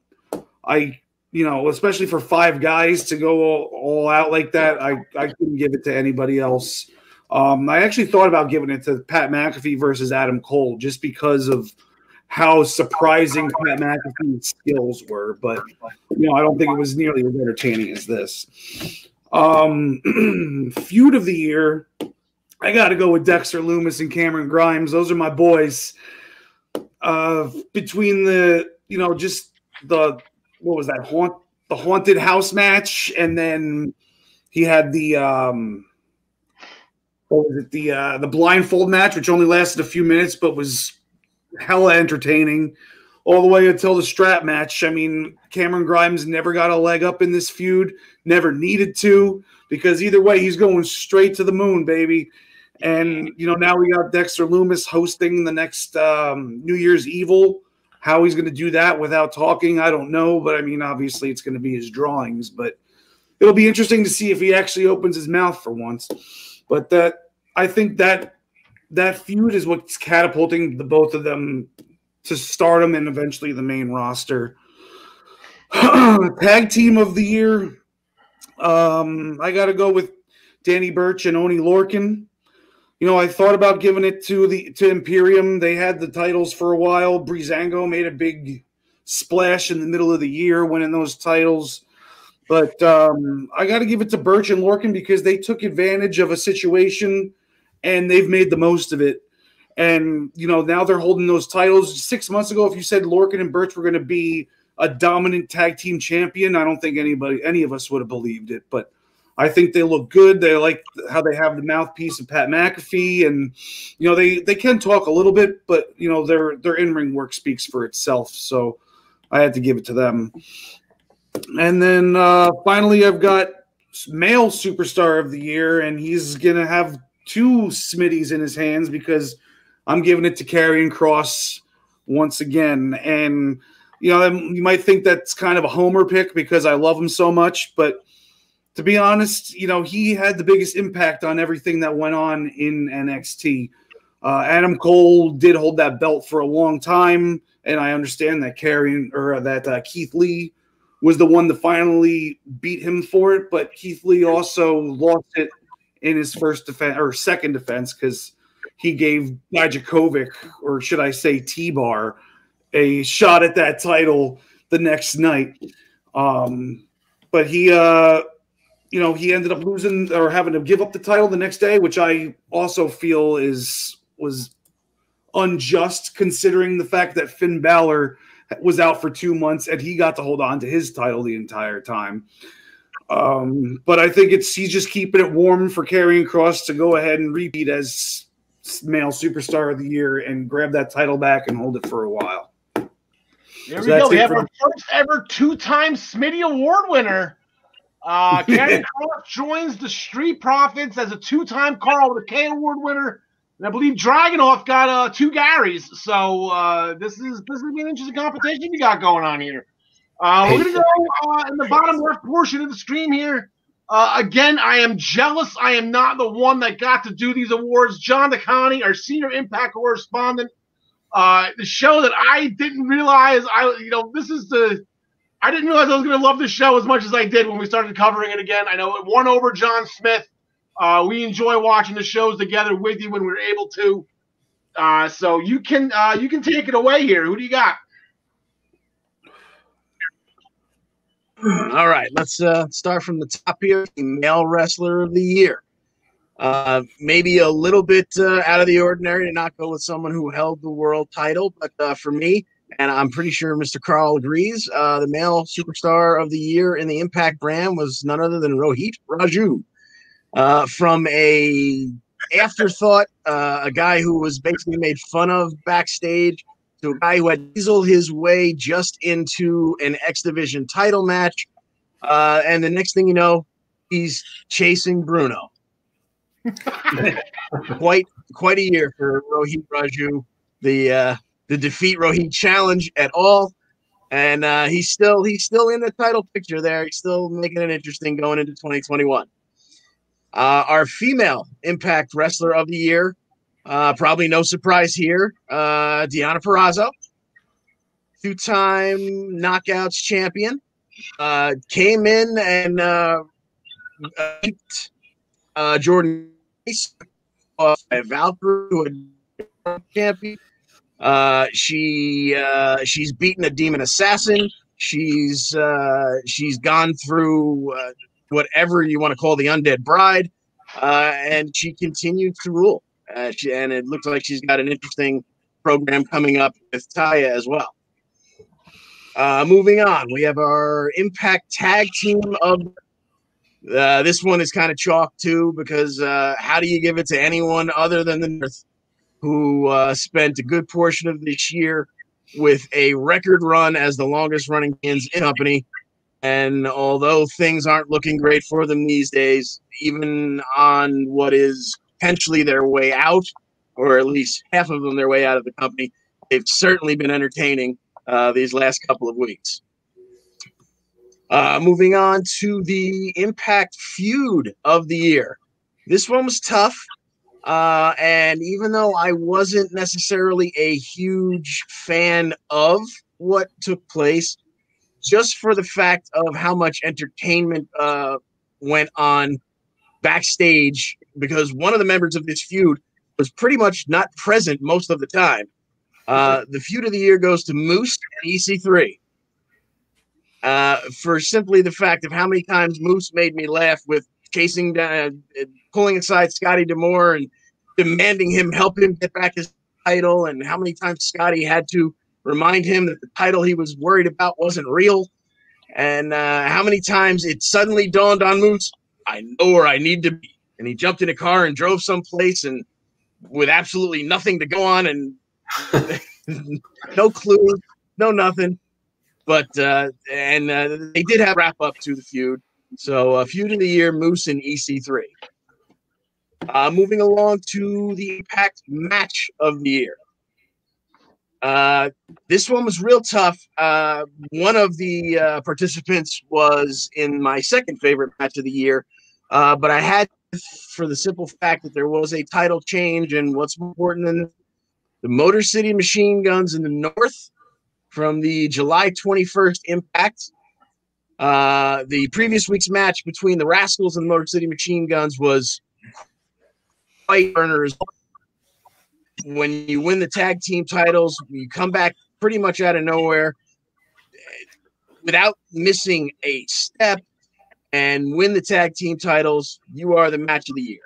Especially for 5 guys to go all out like that, I couldn't give it to anybody else. I actually thought about giving it to Pat McAfee versus Adam Cole just because of how surprising Pat McAfee's skills were. But, I don't think it was nearly as entertaining as this. Feud of the year, I got to go with Dexter Lumis and Cameron Grimes. Those are my boys. Between what was that? The haunted house match, and then he had the the blindfold match, which only lasted a few minutes, but was hella entertaining all the way until the strap match. I mean, Cameron Grimes never got a leg up in this feud, never needed to, because either way, he's going straight to the moon, baby. And now we got Dexter Lumis hosting the next New Year's Evil. How he's going to do that without talking, I don't know. But, I mean, obviously it's going to be his drawings. But it'll be interesting to see if he actually opens his mouth for once. But I think that feud is what's catapulting the both of them to stardom and eventually the main roster. Tag team of the year. I got to go with Danny Burch and Oney Lorcan. You know, I thought about giving it to Imperium. They had the titles for a while. Breezango made a big splash in the middle of the year, winning those titles. But I got to give it to Burch and Lorcan because they took advantage of a situation and they've made the most of it. And, you know, now they're holding those titles. 6 months ago, if you said Lorcan and Burch were going to be a dominant tag team champion, I don't think any of us would have believed it. But I think they look good. They like how they have the mouthpiece of Pat McAfee. And, you know, they can talk a little bit, but, you know, their in-ring work speaks for itself. So I had to give it to them. And then finally, I've got male superstar of the year, and he's going to have 2 Smitties in his hands because I'm giving it to Karrion Kross once again. And, you know, you might think that's kind of a homer pick because I love him so much. But to be honest, you know, he had the biggest impact on everything that went on in NXT. Adam Cole did hold that belt for a long time, and I understand that Keith Lee was the one to finally beat him for it. But Keith Lee also lost it in his second defense because he gave Dijakovic, or should I say T-Bar, a shot at that title the next night. But he, you know, he ended up losing or having to give up the title the next day, which I also feel was unjust considering the fact that Finn Balor was out for 2 months and he got to hold on to his title the entire time. But I think he's just keeping it warm for Karrion Kross to go ahead and repeat as male superstar of the year and grab that title back and hold it for a while. There we go. We have our first ever 2-time Smitty Award winner. Karrion Kross joins the Street Profits as a 2-time Karl with a K Award winner. And I believe Dragunov got 2 Garys. So this is going to be an interesting competition you got going on here. We're going to go in the bottom left portion of the stream here. Again, I am jealous. I am not the one that got to do these awards. John DeConnie, our senior Impact correspondent, the show that I didn't realize I didn't realize I was going to love this show as much as I did when we started covering it again. I know it won over John Smith. We enjoy watching the shows together with you when we're able to. So you can take it away here. Who do you got? All right, let's start from the top here. The male wrestler of the year. Maybe a little bit out of the ordinary to not go with someone who held the world title, but for me, and I'm pretty sure Mr. Karl agrees, the male superstar of the year in the Impact brand was none other than Rohit Raju. From a afterthought, a guy who was basically made fun of backstage, to a guy who had weaseled his way just into an X Division title match. And the next thing you know, he's chasing Bruno. Quite a year for Rohit Raju. The defeat Rohit challenge at all. And he's still in the title picture there. He's still making it interesting going into 2021. Our female Impact wrestler of the year, probably no surprise here, Deonna Purrazzo, 2-time Knockouts champion, came in and beat Jordan Valkyrie, who had champion. She's beaten a demon assassin. She's gone through whatever you want to call the undead bride, and she continued to rule. And it looks like she's got an interesting program coming up with Taya as well. Moving on, we have our Impact Tag Team of. This one is kind of chalk too, because how do you give it to anyone other than the North, who spent a good portion of this year with a record run as the longest running in company? And although things aren't looking great for them these days, even on what is potentially their way out, or at least half of them their way out of the company, they've certainly been entertaining these last couple of weeks. Moving on to the Impact feud of the year. This one was tough. And even though I wasn't necessarily a huge fan of what took place, just for the fact of how much entertainment went on backstage, because one of the members of this feud was pretty much not present most of the time. The feud of the year goes to Moose and EC3. For simply the fact of how many times Moose made me laugh with chasing down, pulling aside Scotty D'Amore and demanding him help him get back his title, and how many times Scotty had to remind him that the title he was worried about wasn't real, and how many times it suddenly dawned on Moose, I know where I need to be. And he jumped in a car and drove someplace and with absolutely nothing to go on and no clue, no nothing. But they did have a wrap up to the feud. So feud of the year, Moose and EC3. Moving along to the Impact match of the year. This one was real tough. One of the participants was in my second favorite match of the year, but I had, for the simple fact that there was a title change, and what's more important than the Motor City Machine Guns in the North from the July 21st Impact. The previous week's match between the Rascals and the Motor City Machine Guns was quite burners. When you win the tag team titles, you come back pretty much out of nowhere without missing a step and win the tag team titles. You are the match of the year.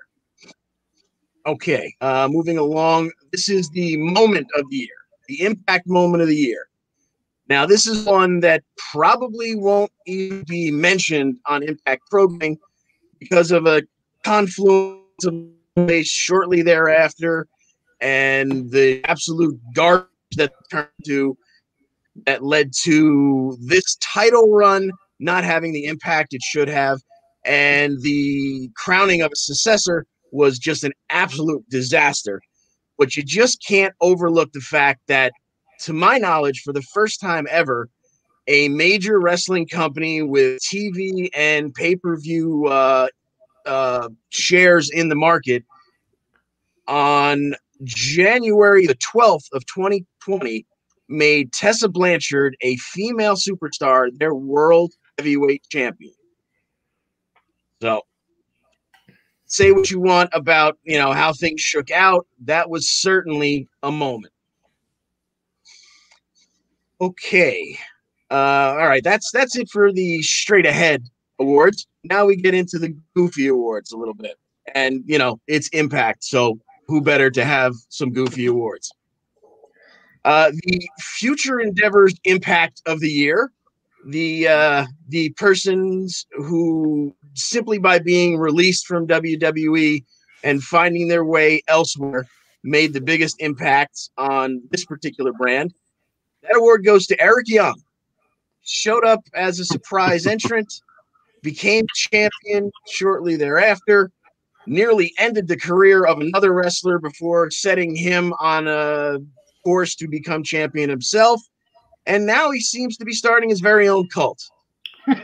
Okay, moving along. This is the moment of the year, the Impact moment of the year. Now, this is one that probably won't even be mentioned on Impact programming because of a confluence of days shortly thereafter and the absolute garbage that led to this title run not having the impact it should have, and the crowning of a successor was just an absolute disaster. But you just can't overlook the fact that, to my knowledge, for the first time ever, a major wrestling company with TV and pay-per-view shares in the market on January the 12th of 2020 made Tessa Blanchard, a female superstar, their world heavyweight champion. So say what you want about, how things shook out. That was certainly a moment. Okay. All right. That's it for the straight ahead awards. Now we get into the goofy awards a little bit. And, it's Impact. So who better to have some goofy awards? The Future Endeavors Impact of the year. The persons who, simply by being released from WWE and finding their way elsewhere, made the biggest impact on this particular brand. That award goes to Eric Young. Showed up as a surprise entrant, became champion shortly thereafter, nearly ended the career of another wrestler before setting him on a course to become champion himself. And now he seems to be starting his very own cult.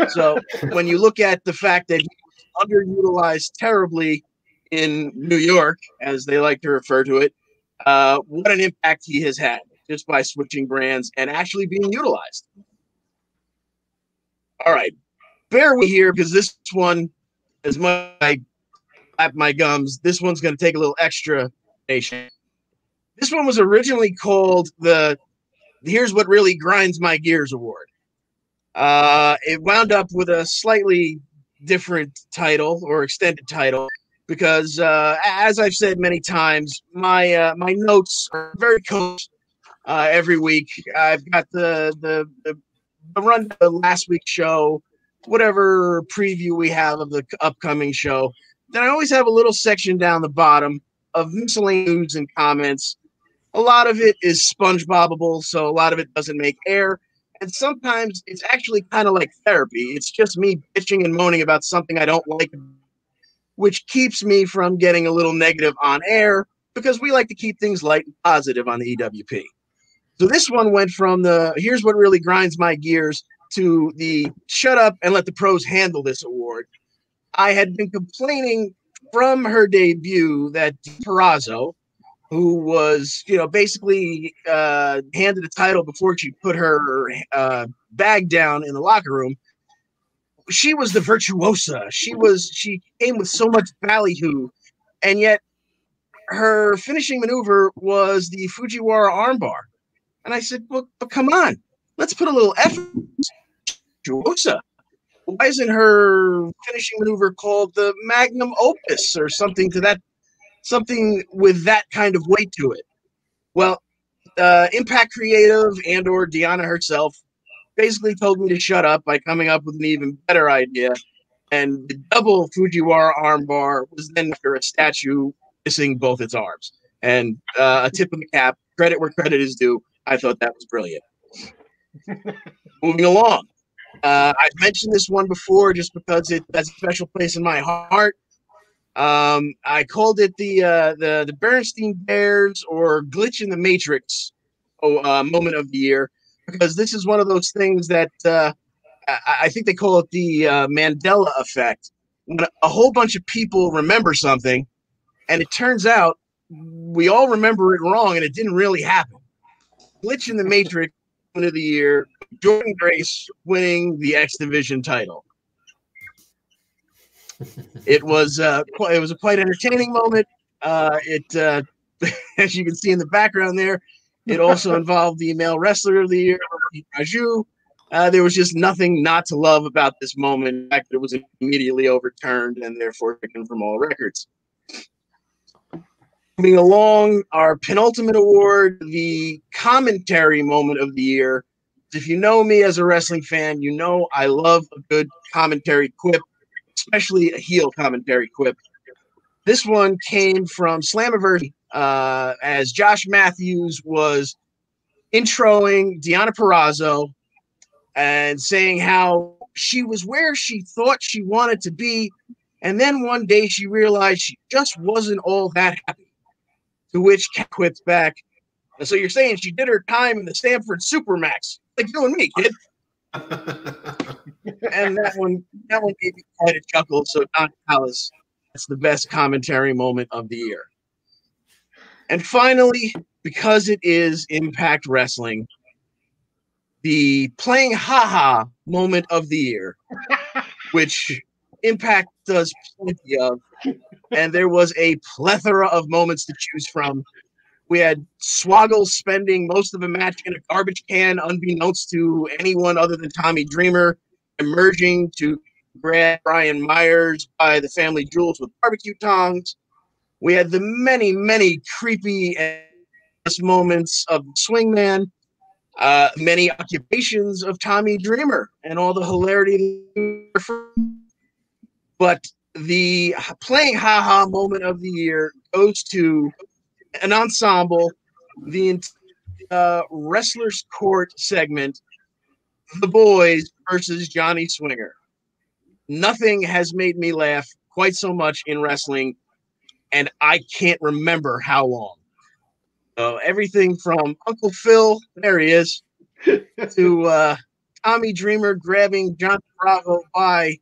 So when you look at the fact that he was underutilized terribly in New York, as they like to refer to it, what an impact he has had just by switching brands and actually being utilized. All right. Bear with me here because this one, as much as I clap my gums, this one's going to take a little extra nation. This one was originally called the Here's What Really Grinds My Gears Award. It wound up with a slightly different title or extended title because, as I've said many times, my notes are very close every week. I've got the run of the last week's show, whatever preview we have of the upcoming show. Then I always have a little section down the bottom of miscellaneous news and comments. A lot of it is SpongeBobable, so a lot of it doesn't make air. And sometimes it's actually kind of like therapy. It's just me bitching and moaning about something I don't like, which keeps me from getting a little negative on air because we like to keep things light and positive on the EWP. So this one went from the Here's What Really Grinds My Gears to the Shut Up and Let the Pros Handle This award. I had been complaining from her debut that Purrazzo, who was, basically handed a title before she put her bag down in the locker room. She was the virtuosa. She came with so much ballyhoo, and yet her finishing maneuver was the Fujiwara armbar. And I said, well, but come on, let's put a little effort. Virtuosa. Why isn't her finishing maneuver called the magnum opus or something with that kind of weight to it? Well, Impact Creative and or Deanna herself basically told me to shut up by coming up with an even better idea. And the double Fujiwara armbar was then after a statue missing both its arms. And a tip of the cap, credit where credit is due. I thought that was brilliant. Moving along. I've mentioned this one before just because it has a special place in my heart. I called it the Bernstein Bears or Glitch in the Matrix moment of the year, because this is one of those things that I think they call it the Mandela effect. When a whole bunch of people remember something, and it turns out we all remember it wrong, and it didn't really happen. Glitch in the Matrix moment of the year. Jordan Grace winning the X Division title. It was a quite entertaining moment. As you can see in the background there, it also involved the male wrestler of the year, Rohit Raju. There was just nothing not to love about this moment. In fact, it was immediately overturned and therefore taken from all records. Moving along, our penultimate award, the commentary moment of the year. If you know me as a wrestling fan, you know I love a good commentary quip, especially a heel commentary quip. This one came from Slammiversary as Josh Matthews was introing Deonna Purrazzo and saying how she was where she thought she wanted to be, and then one day she realized she just wasn't all that happy. To which Kat quips back, so you're saying she did her time in the Stanford Supermax, like you and me, kid. And that one gave me quite a chuckle. So Don Callis, that's the best commentary moment of the year. And finally, because it is Impact Wrestling, the playing haha moment of the year, which Impact does plenty of. And there was a plethora of moments to choose from. We had Swoggle spending most of the match in a garbage can, unbeknownst to anyone other than Tommy Dreamer, emerging to grab Brian Myers by the family jewels with barbecue tongs. We had the many, many creepy moments of Swingman, many occupations of Tommy Dreamer, and all the hilarity. But the playing haha moment of the year goes to an ensemble, the Wrestlers Court segment, The Boys versus Johnny Swinger. Nothing has made me laugh quite so much in wrestling, and I can't remember how long. So everything from Uncle Phil, there he is, to Tommy Dreamer grabbing Johnny Bravo by,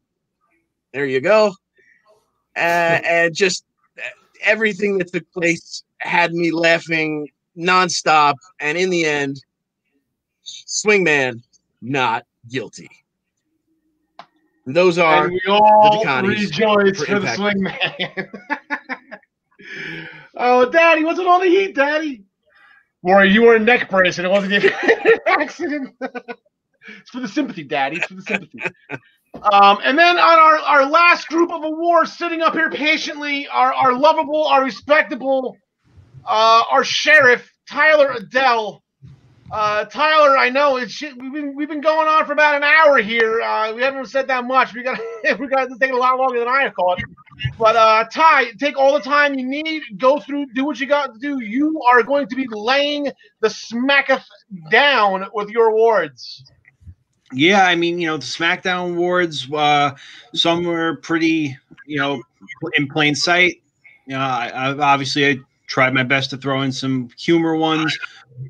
there you go, and just everything that took place had me laughing nonstop, and in the end, Swingman not guilty. And those are and we all the rejoice for the Swingman. Oh, Daddy, what's it all the heat, Daddy? Worry, you were a neck brace and it wasn't an accident. It's for the sympathy, Daddy. It's for the sympathy. And then on our last group of awards, sitting up here patiently, our lovable, our respectable, our sheriff, Tyler Adelle. Tyler, I know we've been going on for about an hour here. We haven't said that much. We got to take a lot longer than I thought. But Ty, take all the time you need. Go through, do what you got to do. You are going to be laying the smacketh down with your awards. Yeah, I mean, the Smackdown Awards, some were pretty, in plain sight. I tried my best to throw in some humor ones.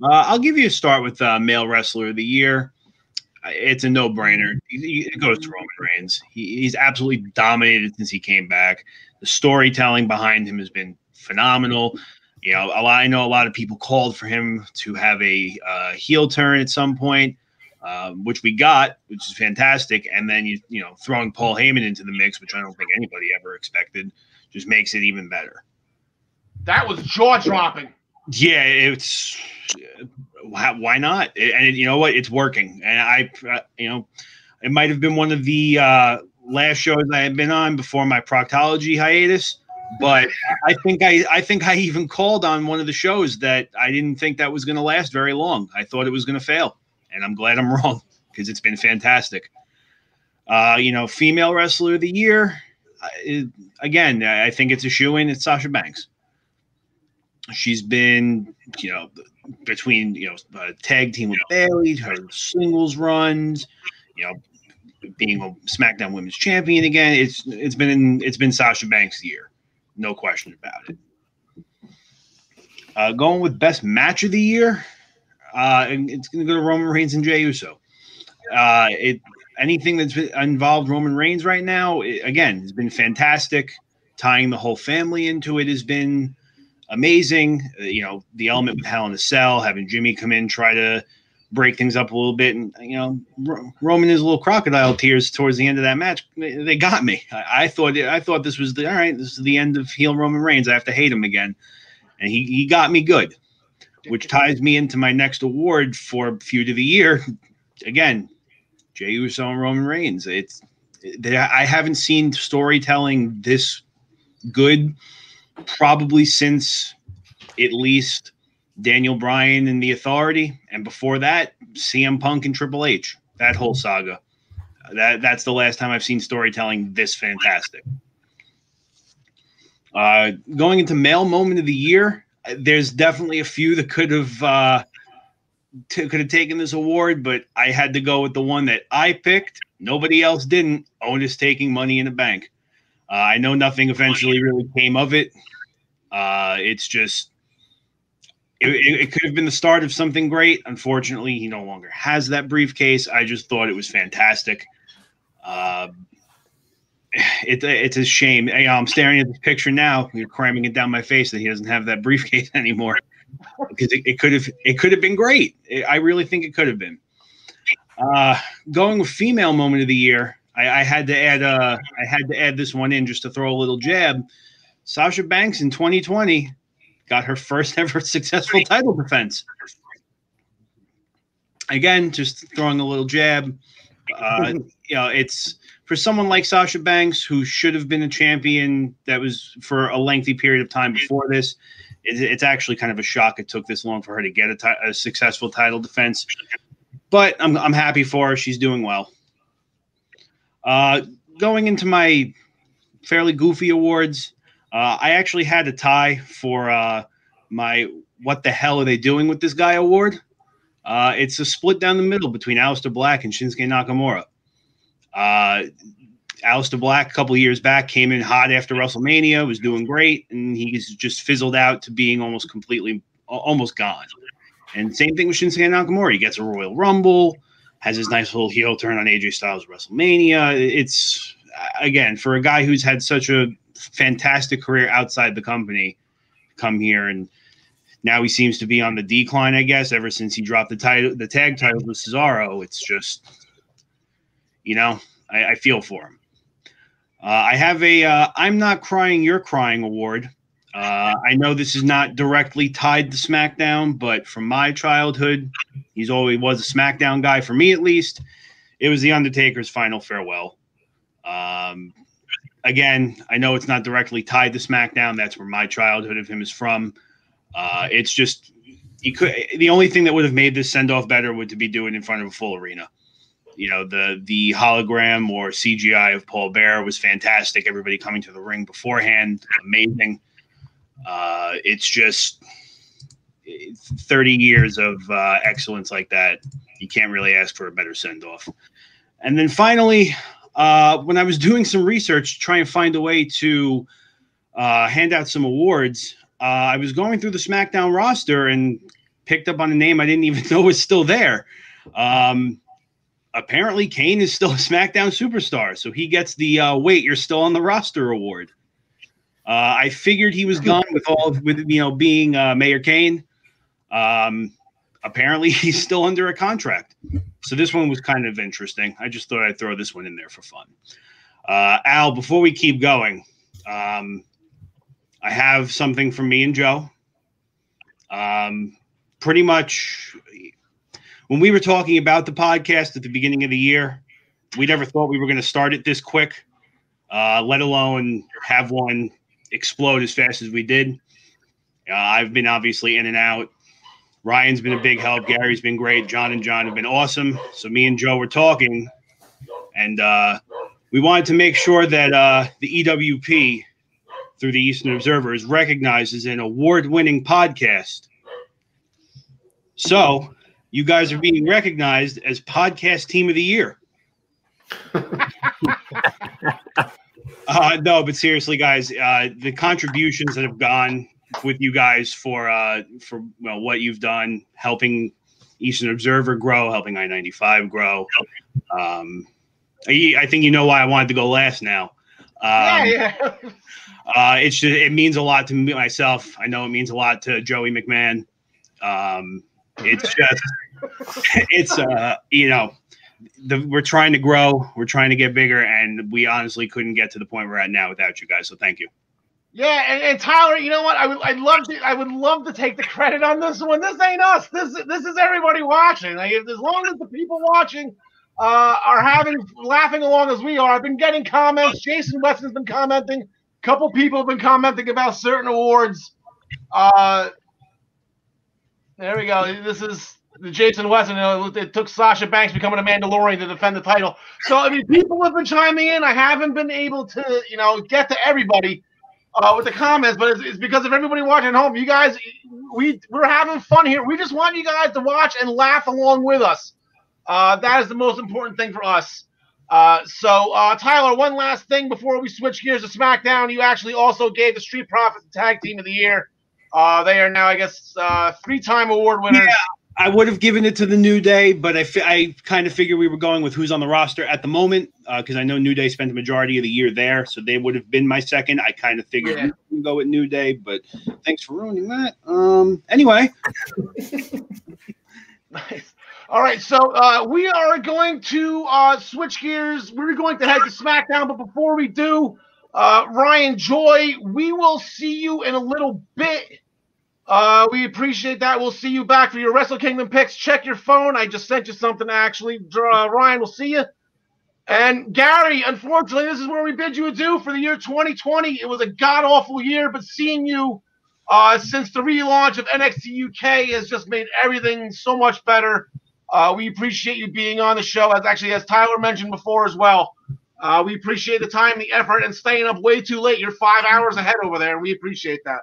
I'll give you a start with Male Wrestler of the Year. it's a no-brainer. It goes to Roman Reigns. He's absolutely dominated since he came back. The storytelling behind him has been phenomenal. You know, I know a lot of people called for him to have a heel turn at some point, which we got, which is fantastic. And then you know, throwing Paul Heyman into the mix, which I don't think anybody ever expected, just makes it even better. That was jaw-dropping. Yeah, it's why not? And you know what? It's working. And you know, it might have been one of the last shows I had been on before my proctology hiatus. But I think I even called on one of the shows that I didn't think that was going to last very long. I thought it was going to fail, and I'm glad I'm wrong because it's been fantastic. You know, female wrestler of the year. Again, I think it's a shoo-in. It's Sasha Banks. She's been, you know, between, you know, tag team with Bayley, her singles runs, you know, being a SmackDown Women's Champion again. It's been Sasha Banks' year, no question about it. Going with best match of the year, and it's going to go to Roman Reigns and Jey Uso. Anything that's involved Roman Reigns right now, again, has been fantastic. Tying the whole family into it has been amazing. You know, the element with Hell in a Cell, having Jimmy come in, try to break things up a little bit. And, you know, Roman is a little crocodile tears towards the end of that match. They got me. I thought this was all right, this is the end of heel Roman Reigns. I have to hate him again. And he got me good, which ties me into my next award for Feud of the Year. Again, Jey Uso and Roman Reigns. I haven't seen storytelling this good probably since at least Daniel Bryan and The Authority, and before that, CM Punk and Triple H. That whole saga. That's the last time I've seen storytelling this fantastic. Going into male moment of the year, there's definitely a few that could have taken this award, but I had to go with the one that I picked. Nobody else didn't. Otis taking Money in the Bank. I know nothing eventually really came of it. It's just it could have been the start of something great. Unfortunately, he no longer has that briefcase. I just thought it was fantastic. It's a shame. You know, I'm staring at this picture now. You're cramming it down my face that he doesn't have that briefcase anymore. Because it could have been great. I really think it could have been. Going with female moment of the year, I had to add this one in just to throw a little jab. Sasha Banks in 2020 got her first ever successful title defense. Again, just throwing a little jab. You know, it's for someone like Sasha Banks, who should have been a champion that was for a lengthy period of time before this. It's actually kind of a shock it took this long for her to get a successful title defense. But I'm happy for her. She's doing well. Going into my fairly goofy awards, I actually had a tie for my What the Hell Are They Doing with This Guy award. It's a split down the middle between Alistair Black and Shinsuke Nakamura. Alistair Black, a couple of years back, came in hot after WrestleMania, was doing great, and he's just fizzled out to being almost gone. And same thing with Shinsuke Nakamura. He gets a Royal Rumble, has his nice little heel turn on AJ Styles WrestleMania. It's, again, for a guy who's had such a fantastic career outside the company, come here, and now he seems to be on the decline, I guess, ever since he dropped the tag titles with Cesaro. It's just, you know, I feel for him. I have a I'm Not Crying, You're Crying award. I know this is not directly tied to SmackDown, but from my childhood, he's always was a SmackDown guy, for me at least. It was The Undertaker's Final Farewell. Again, I know it's not directly tied to SmackDown. That's where my childhood of him is from. It's just the only thing that would have made this send-off better would to be doing it in front of a full arena. You know, the hologram or CGI of Paul Bearer was fantastic. Everybody coming to the ring beforehand, amazing. It's just 30 years of excellence like that. You can't really ask for a better send-off. And then finally, when I was doing some research to try and find a way to hand out some awards, I was going through the SmackDown roster and picked up on a name I didn't even know was still there. apparently Kane is still a SmackDown superstar, so he gets the wait, you're still on the roster award. I figured he was gone with being Mayor Kane. Apparently he's still under a contract. So this one was kind of interesting. I just thought I'd throw this one in there for fun. Al, before we keep going, I have something from me and Joe. Pretty much when we were talking about the podcast at the beginning of the year, we never thought we were going to start it this quick, let alone have one explode as fast as we did. I've been obviously in and out. Ryan's been a big help. Gary's been great. John and John have been awesome. So me and Joe were talking, and we wanted to make sure that the EWP, through the Eastern Observer, is recognized as an award-winning podcast. So you guys are being recognized as Podcast Team of the Year. No, but seriously, guys, the contributions that have gone with you guys for what you've done, helping Eastern Observer grow, helping I-95 grow. I think you know why I wanted to go last now. It means a lot to me myself. I know it means a lot to Joey McMahon. We're trying to grow, we're trying to get bigger, and we honestly couldn't get to the point we're at now without you guys. So thank you. Yeah, and Tyler, you know what? I would love to take the credit on this one. This ain't us. This is everybody watching. Like, as long as the people watching are laughing along as we are. I've been getting comments. Jason Weston's been commenting. A couple people have been commenting about certain awards. There we go. This is the Jason Weston. It took Sasha Banks becoming a Mandalorian to defend the title. So I mean, people have been chiming in. I haven't been able to, get to everybody with the comments, but it's because of everybody watching at home. You guys, we're having fun here. We just want you guys to watch and laugh along with us. That is the most important thing for us. So Tyler, one last thing before we switch gears to SmackDown. You actually also gave the Street Profits the Tag Team of the Year. They are now, I guess, 3-time award winners. Yeah, I would have given it to the New Day, but I kind of figured we were going with who's on the roster at the moment because I know New Day spent the majority of the year there, so they would have been my second. I kind of figured we would go with New Day, but thanks for ruining that. Anyway. Nice. All right, so we are going to switch gears. We're going to head to SmackDown, but before we do, Ryan Joy, we will see you in a little bit. We appreciate that. We'll see you back for your Wrestle Kingdom picks. Check your phone. I just sent you something, actually. Ryan, we'll see you. And Gary, unfortunately, this is where we bid you adieu for the year 2020. It was a god-awful year, but seeing you since the relaunch of NXT UK has just made everything so much better. We appreciate you being on the show, as Tyler mentioned before as well. We appreciate the time, the effort, and staying up way too late. You're 5 hours ahead over there, and we appreciate that.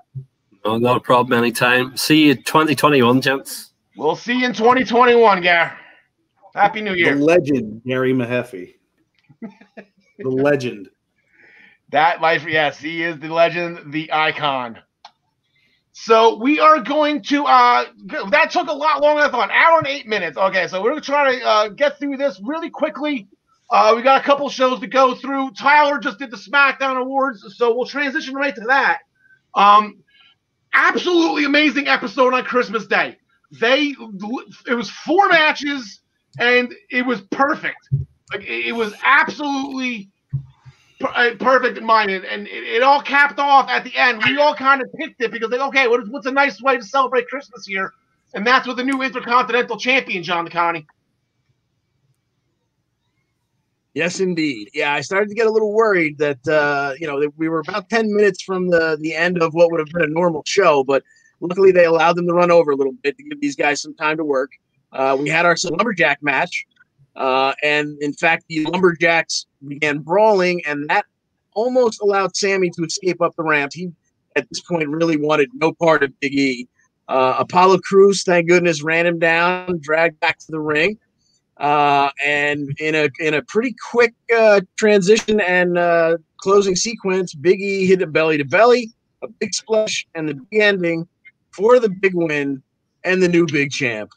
Oh, no problem anytime. See you 2021, gents. We'll see you in 2021, Gary. Happy New Year. The legend, Gary Mehaffy. The legend. Yes, he is the legend, the icon. So we are going to that took a lot longer than I thought. 1 hour and 8 minutes. Okay, so we're going to try to get through this really quickly. We got a couple shows to go through. Tyler just did the SmackDown Awards, so we'll transition right to that. Absolutely amazing episode on Christmas Day. It was 4 matches, and it was perfect. Like, it was absolutely perfect in mine, and it all capped off at the end. We all kind of picked it because, okay, what's a nice way to celebrate Christmas here? And that's with the new Intercontinental Champion, John DeConnie. Yes, indeed. Yeah, I started to get a little worried that that we were about 10 minutes from the end of what would have been a normal show, but luckily they allowed them to run over a little bit to give these guys some time to work. We had our Lumberjack match, and in fact, the Lumberjacks began brawling, and that almost allowed Sammy to escape up the ramp. He, at this point, really wanted no part of Big E. Apollo Crews, thank goodness, ran him down, dragged back to the ring. And in a pretty quick transition and closing sequence, Big E hit a belly to belly, a big splash, and the big ending for the big win and the new big champ,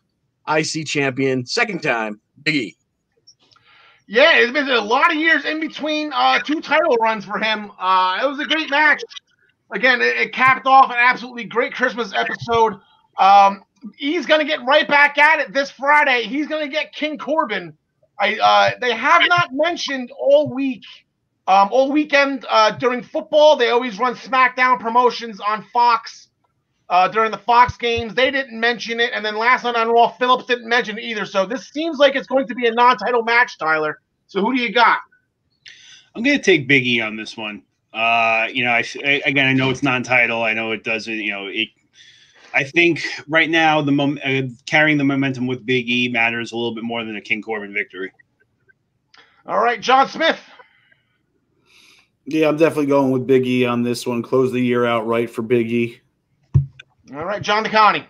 IC champion, second time, Big E. Yeah, it's been a lot of years in between two title runs for him. It was a great match. Again, it capped off an absolutely great Christmas episode. He's going to get right back at it this Friday. He's going to get King Corbin. They have not mentioned all weekend during football. They always run SmackDown promotions on Fox during the Fox games. They didn't mention it. And then last night on Raw, Phillips didn't mention it either. So this seems like it's going to be a non-title match, Tyler. So who do you got? I'm going to take Big E on this one. I know it's non-title. I know it doesn't, I think right now carrying the momentum with Big E matters a little bit more than a King Corbin victory. All right, John Smith. Yeah, I'm definitely going with Big E on this one. Close the year out right for Big E. All right, John DeConnie.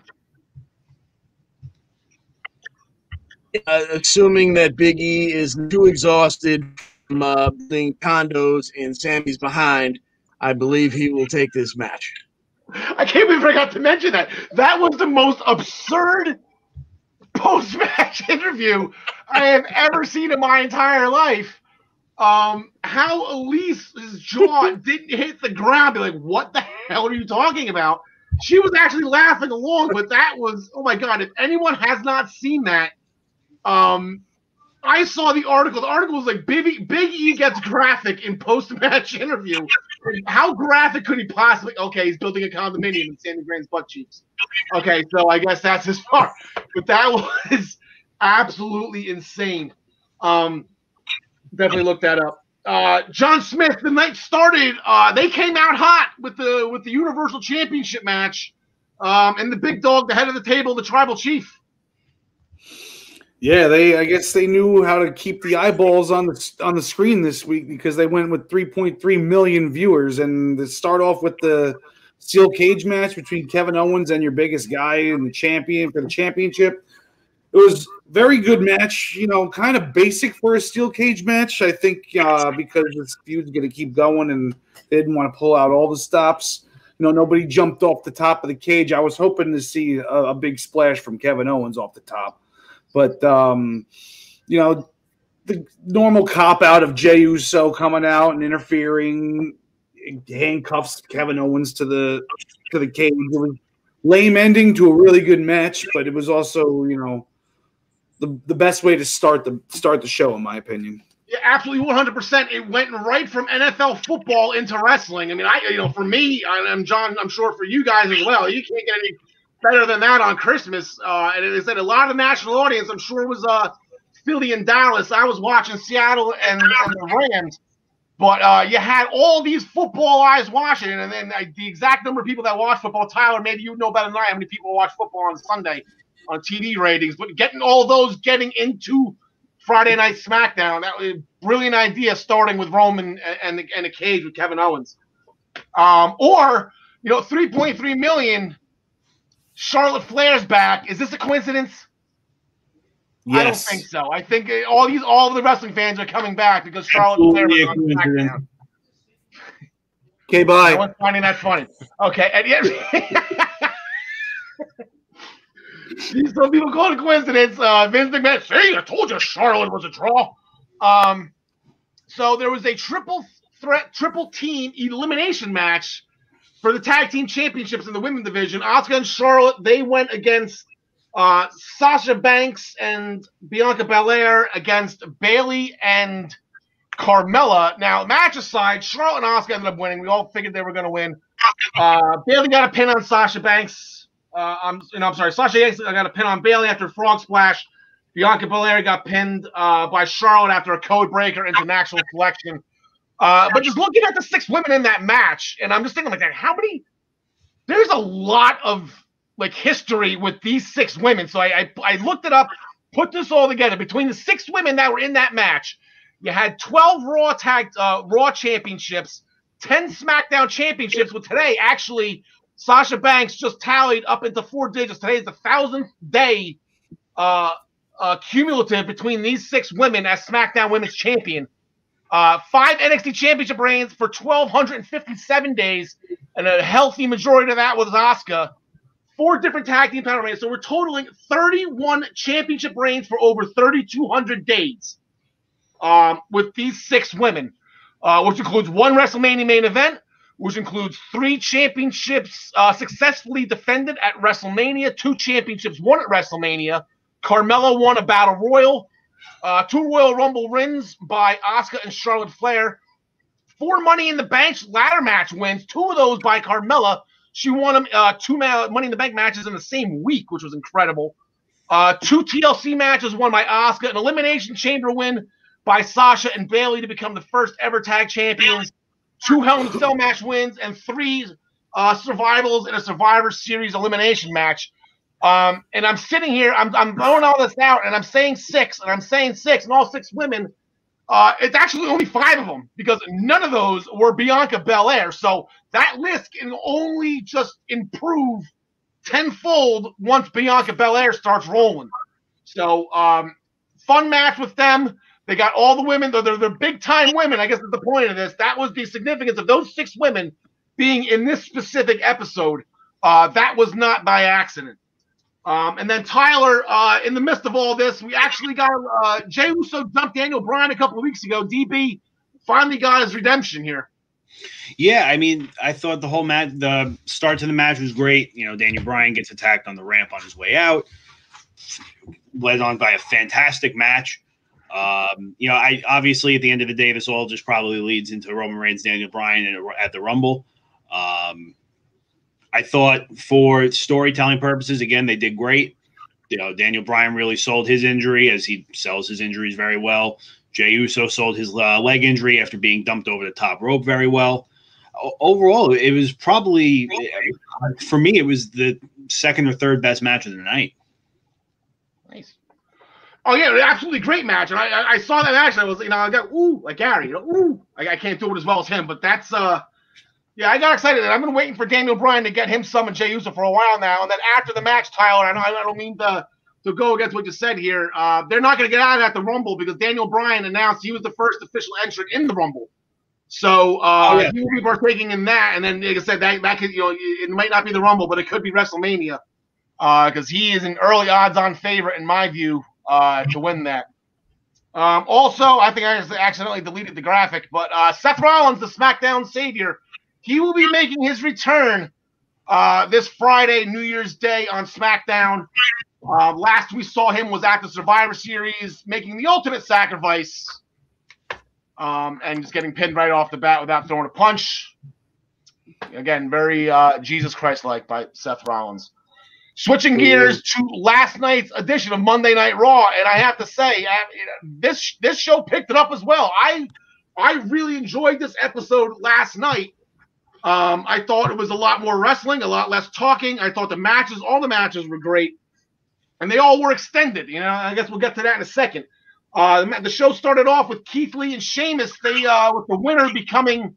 Assuming that Big E is too exhausted from building condos in Sammy's behind, I believe he will take this match. I can't believe I forgot to mention that. That was the most absurd post-match interview I have ever seen in my entire life. How Elise's jaw didn't hit the ground. Be like, what the hell are you talking about? She was actually laughing along, but that was, oh my God, if anyone has not seen that, I saw the article. The article was like, Big E gets graphic in post-match interview. How graphic could he possibly? Okay, he's building a condominium in Sammy Grant's butt cheeks. Okay, so I guess that's his part. But that was absolutely insane. Definitely look that up. John Smith, the night started. They came out hot with the Universal Championship match, and the big dog, the head of the table, the Tribal Chief. Yeah, I guess they knew how to keep the eyeballs on the screen this week because they went with 3.3 million viewers, and to start off with the steel cage match between Kevin Owens and your biggest guy and the champion for the championship. It was a very good match, kind of basic for a steel cage match. I think because this feud's going to keep going and they didn't want to pull out all the stops. Nobody jumped off the top of the cage. I was hoping to see a big splash from Kevin Owens off the top. But, the normal cop-out of Jey Uso coming out and interfering, handcuffs Kevin Owens to the cage. It was lame ending to a really good match, but it was also, the best way to start the show, in my opinion. Yeah, absolutely, 100%. It went right from NFL football into wrestling. I mean, for me, I'm John. I'm sure for you guys as well. You can't get any better than that on Christmas. And it said a lot of the national audience, I'm sure, was Philly and Dallas. I was watching Seattle and the Rams. But you had all these football eyes watching, and then the exact number of people that watch football, Tyler, maybe you know better than I how many people watch football on Sunday on TV ratings. But getting all those getting into Friday Night SmackDown, that was a brilliant idea, starting with Roman and a cage with Kevin Owens. 3.3 million. Charlotte Flair's back. Is this a coincidence? Yes. I don't think so. I think all of the wrestling fans are coming back because Charlotte Flair was on SmackDown. Okay, bye. No one's finding that funny. Okay, and yet some people call it a coincidence. Vince McMahon, see, I told you Charlotte was a draw. So there was a triple team elimination match for the tag team championships in the women's division. Asuka and Charlotte, they went against Sasha Banks and Bianca Belair against Bayley and Carmella. Now, match aside, Charlotte and Asuka ended up winning. We all figured they were going to win. Bayley got a pin on Sasha Banks. Sasha Banks got a pin on Bayley after a frog splash. Bianca Belair got pinned by Charlotte after a code breaker into National Collection. But just looking at the 6 women in that match, and I'm just thinking how many? There's a lot of history with these 6 women. So I looked it up, put this all together. Between the 6 women that were in that match, you had 12 Raw championships, 10 SmackDown championships. With today, actually, Sasha Banks just tallied up into 4 digits. Today is the 1,000th day cumulative between these 6 women as SmackDown Women's Champion. 5 NXT Championship reigns for 1,257 days, and a healthy majority of that was Asuka. 4 different tag team title reigns, so we're totaling 31 championship reigns for over 3,200 days. with these 6 women, which includes 1 WrestleMania main event, which includes 3 championships successfully defended at WrestleMania, 2 championships won at WrestleMania. Carmella won a Battle Royal, 2 Royal Rumble wins by Asuka and Charlotte Flair, 4 Money in the Bank ladder match wins, 2 of those by Carmella. She won them 2 Money in the Bank matches in the same week, which was incredible. 2 TLC matches won by Asuka, an Elimination Chamber win by Sasha and Bayley to become the first ever tag champions, 2 Hell in a Cell match wins, and 3 survivals in a Survivor Series elimination match. And I'm sitting here, I'm throwing all this out, and I'm saying 6, and all 6 women. It's actually only 5 of them, because none of those were Bianca Belair. So that list can only just improve tenfold once Bianca Belair starts rolling. So fun match with them. They got all the women. They're big-time women, I guess is the point of this. That was the significance of those 6 women being in this specific episode. That was not by accident. And then Tyler, in the midst of all this, we actually got Jey Uso dumped Daniel Bryan a couple of weeks ago. DB finally got his redemption here. Yeah, I mean, I thought the whole match, the start to the match was great. You know, Daniel Bryan gets attacked on the ramp on his way out, led on by a fantastic match. You know, I obviously at the end of the day, this all just probably leads into Roman Reigns, Daniel Bryan at the Rumble. I thought for storytelling purposes, again, they did great. You know, Daniel Bryan really sold his injury, as he sells his injuries very well. Jey Uso sold his leg injury after being dumped over the top rope very well. Overall, it was probably, for me, it was the 2nd or 3rd best match of the night. Nice. Oh, yeah, absolutely great match. And I saw that match, and I was, you know, I got, ooh, like Gary, you know, ooh. I can't do it as well as him, but that's, yeah, I got excited. I've been waiting for Daniel Bryan to get him some and Jey Uso for a while now. And then after the match, Tyler, I don't mean to go against what you said here. They're not going to get out of that the Rumble, because Daniel Bryan announced he was the first official entrant in the Rumble. So he will be partaking in that. And then, like I said, that could, you know, it might not be the Rumble, but it could be WrestleMania, because he is an early odds-on favorite in my view to win that. Also, I think I just accidentally deleted the graphic, but Seth Rollins, the SmackDown Savior, he will be making his return this Friday, New Year's Day on SmackDown. Last we saw him was at the Survivor Series, making the ultimate sacrifice, and just getting pinned right off the bat without throwing a punch. Again, very Jesus Christ-like by Seth Rollins. Switching gears to last night's edition of Monday Night Raw, and I have to say, this show picked it up as well. I really enjoyed this episode last night. I thought it was a lot more wrestling, a lot less talking. I thought all the matches were great, and they all were extended. You know, I guess we'll get to that in a second. The show started off with Keith Lee and Sheamus. With the winner becoming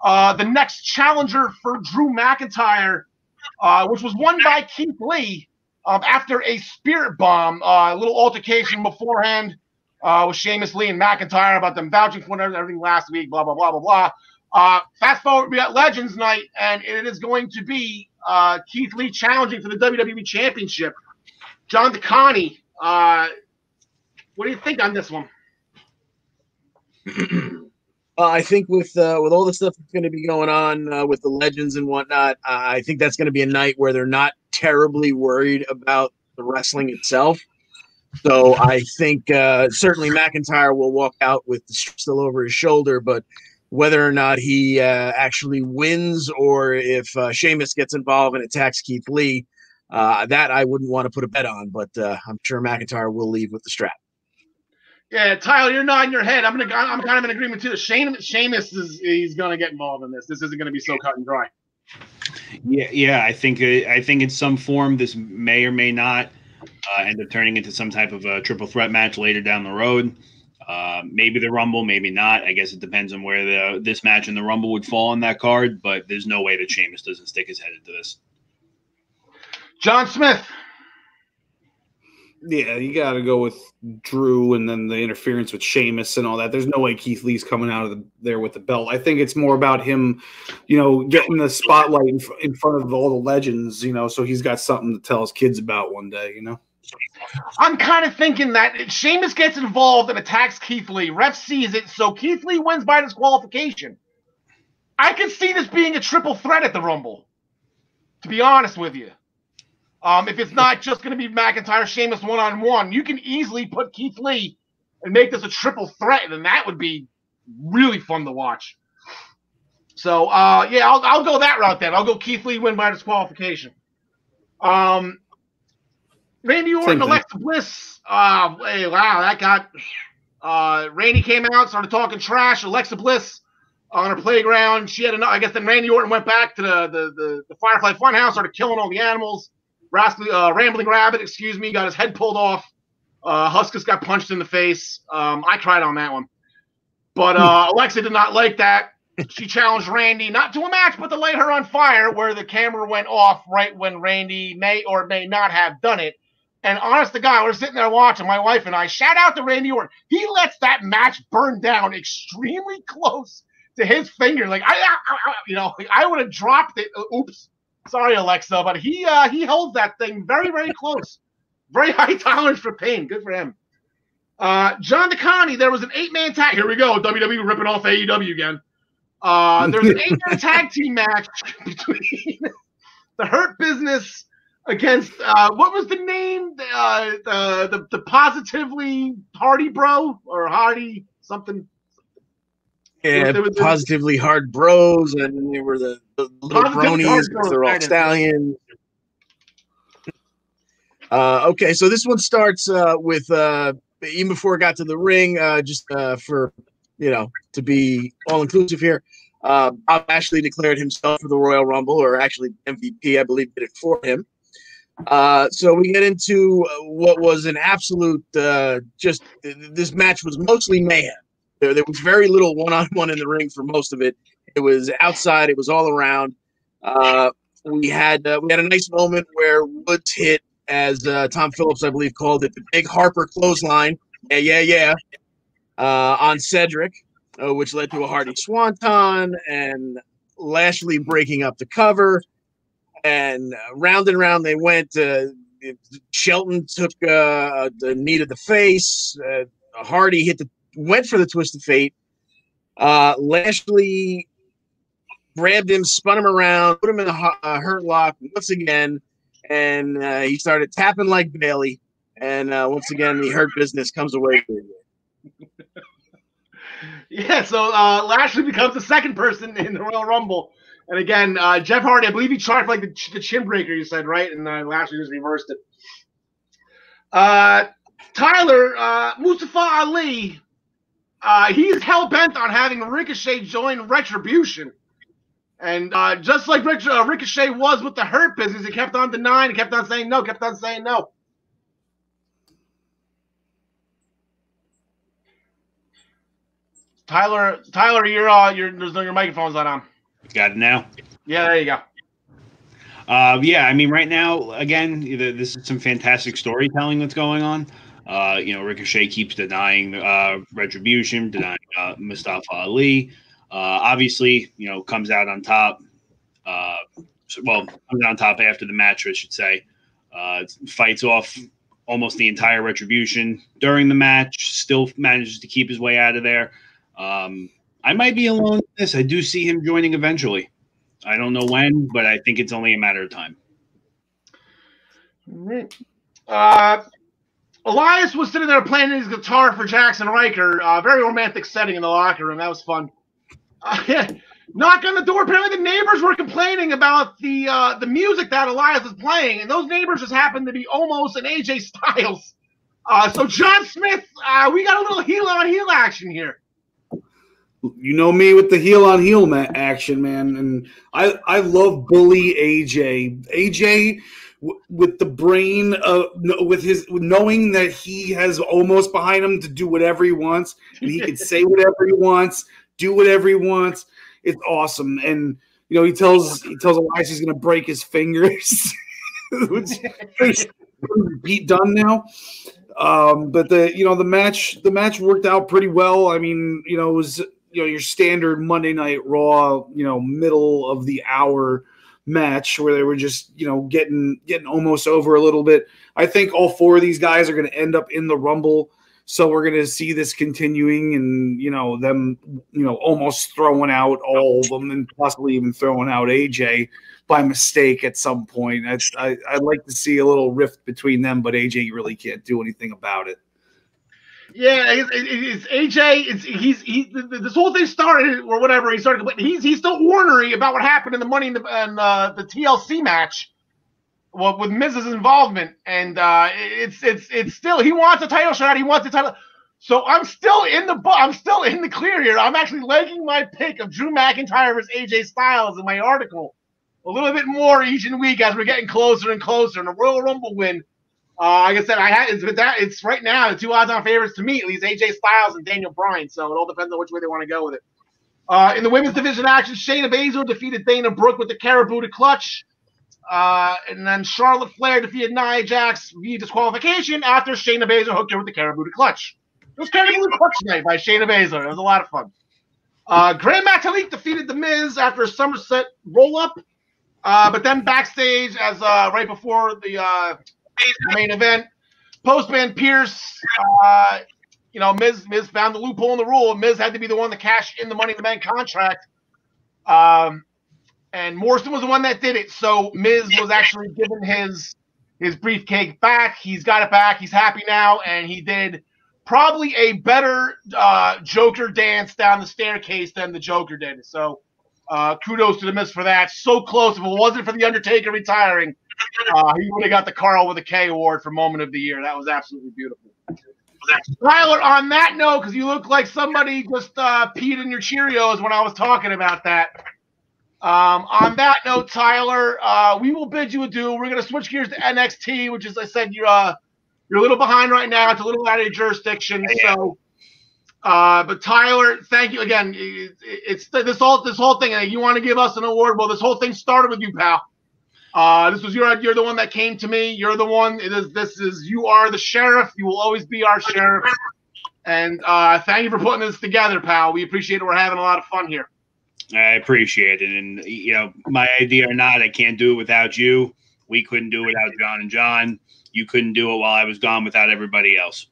the next challenger for Drew McIntyre, which was won by Keith Lee after a spirit bomb, a little altercation beforehand with Sheamus, Lee, and McIntyre about them vouching for everything last week, blah, blah, blah, blah, blah. Fast forward, we got Legends Night, and it is going to be Keith Lee challenging for the WWE Championship. John DeConnie, what do you think on this one? I think with all the stuff that's going to be going on with the Legends and whatnot, I think that's going to be a night where they're not terribly worried about the wrestling itself. So I think certainly McIntyre will walk out with the strap still over his shoulder, but whether or not he actually wins or if Sheamus gets involved and attacks Keith Lee, that I wouldn't want to put a bet on, but I'm sure McIntyre will leave with the strap. Yeah, Tyler, you're nodding your head. I'm kind of in agreement too. Sheamus he's going to get involved in this. This isn't going to be so cut and dry. Yeah. I think in some form this may or may not end up turning into some type of a triple threat match later down the road. Maybe the Rumble, maybe not. I guess it depends on where this match in the Rumble would fall on that card. But there's no way that Sheamus doesn't stick his head into this. John Smith. Yeah, you got to go with Drew and then the interference with Sheamus and all that. There's no way Keith Lee's coming out of there with the belt. I think it's more about him, getting the spotlight in front of all the legends, so he's got something to tell his kids about one day, I'm kind of thinking that Sheamus gets involved and attacks Keith Lee. Ref sees it, so Keith Lee wins by disqualification. I could see this being a triple threat at the Rumble, to be honest with you. If it's not just going to be McIntyre, Sheamus one-on-one, you can easily put Keith Lee and make this a triple threat, and then that would be really fun to watch. So, I'll go that route then. I'll go Keith Lee win by disqualification. Randy Orton, Alexa Bliss. Hey, wow, that got Randy came out, started talking trash. Alexa Bliss on her playground. She had enough. I guess then Randy Orton went back to the Firefly Funhouse, started killing all the animals. Rambling Rabbit, got his head pulled off. Huskus got punched in the face. I cried on that one. But Alexa did not like that. She challenged Randy not to a match, but to light her on fire, where the camera went off right when Randy may or may not have done it. And honest to God, we're sitting there watching, my wife and I. Shout out to Randy Orton. He lets that match burn down extremely close to his finger. Like I would have dropped it. Oops. Sorry, Alexa, but he holds that thing very, very close. Very high tolerance for pain. Good for him. John DeConnie, there was an 8-man tag. Here we go. WWE ripping off AEW again. There was an 8-man tag team match between the Hurt Business against what was the name? The Positively Hardy Bro or Hardy something. Yeah, Positively Hard Bros, and they were the little bronies. They're all stallions. Okay, so this one starts with even before it got to the ring, just for to be all inclusive here. Bob Lashley declared himself for the Royal Rumble, or actually MVP, I believe, did it for him. So we get into what was an absolute this match was mostly mayhem. There was very little one-on-one in the ring for most of it. It was outside. It was all around. We had a nice moment where Woods hit, as Tom Phillips, I believe, called it, the big Harper clothesline. On Cedric, which led to a Hardy Swanton and Lashley breaking up the cover. And round and round they went. Shelton took the knee to the face. Hardy went for the twist of fate. Lashley grabbed him, spun him around, put him in a hurt lock once again, and he started tapping like Bailey. And once again, the Hurt Business comes away with it. Yeah, so Lashley becomes the second person in the Royal Rumble. And again, Jeff Hardy, I believe he charged like the chin breaker, you said, right? And Lashley just reversed it. Tyler, Mustafa Ali, he's hell-bent on having Ricochet join Retribution. And just like Ricochet was with the Hurt Business, he kept on denying, he kept on saying no, kept on saying no. Tyler, your microphone's not on. Got it now? Yeah, there you go. I mean, right now, again, this is some fantastic storytelling that's going on. Ricochet keeps denying Retribution, denying Mustafa Ali. Obviously, comes out on top. Comes out on top after the match, I should say. Fights off almost the entire Retribution during the match. Still manages to keep his way out of there. I might be alone in this. I do see him joining eventually. I don't know when, but I think it's only a matter of time. Elias was sitting there playing his guitar for Jackson Riker. Very romantic setting in the locker room. That was fun. Knock on the door. Apparently the neighbors were complaining about the music that Elias was playing, and those neighbors just happened to be Omos and AJ Styles. So John Smith, we got a little heel-on-heel action here. You know me with the heel-on-heel action, man, and I love bully AJ. AJ with the brain, with knowing that he has Omos behind him to do whatever he wants, and he can say whatever he wants, do whatever he wants. It's awesome, and he tells Elias he's going to break his fingers. beat Dunn now. But the match worked out pretty well. I mean, it was your standard Monday Night Raw, middle of the hour match where they were just getting almost over a little bit. I think all four of these guys are going to end up in the Rumble, so we're going to see this continuing, and them almost throwing out all of them, and possibly even throwing out AJ by mistake at some point. I'd like to see a little rift between them, but AJ really can't do anything about it. Yeah, it's AJ. This whole thing started or whatever. He started. He's still ornery about what happened in the the TLC match. Well, with Miz's involvement, and it's still he wants a title shot. He wants a title. So I'm still in the clear here. I'm actually legging my pick of Drew McIntyre versus AJ Styles in my article a little bit more each week as we're getting closer and closer. And a Royal Rumble win. Like I said, it's right now the two odds-on favorites to me, at least AJ Styles and Daniel Bryan. So it all depends on which way they want to go with it. In the women's division action, Shayna Baszler defeated Dana Brooke with the Caribou to clutch. And then Charlotte Flair defeated Nia Jax via disqualification after Shayna Baszler hooked her with the Caribou to clutch. It was Caribou to clutch night by Shayna Baszler. It was a lot of fun. Grand Metalik defeated The Miz after a Somerset roll-up. But then backstage, as right before the main event, Postman Pierce, Miz found the loophole in the rule. Miz had to be the one to cash in the Money in the Bank contract. And Morrison was the one that did it. So Miz was actually given his briefcase back. He's got it back. He's happy now. And he did probably a better Joker dance down the staircase than the Joker did. So kudos to the Miz for that. So close. If it wasn't for the Undertaker retiring, he would have got the Karl with a K award for Moment of the Year. That was absolutely beautiful. Tyler, on that note, because you look like somebody just peed in your Cheerios when I was talking about that. On that note, Tyler, we will bid you adieu. We're going to switch gears to NXT, which, as I said, you're a little behind right now. It's a little out of your jurisdiction. So, but Tyler, thank you again. It's this whole thing. You want to give us an award? Well, this whole thing started with you, pal. This was you're the one that came to me. You're the one. You are the sheriff. You will always be our sheriff. And thank you for putting this together, pal. We appreciate it. We're having a lot of fun here. I appreciate it. And, my idea or not, I can't do it without you. We couldn't do it without John and John. You couldn't do it while I was gone without everybody else.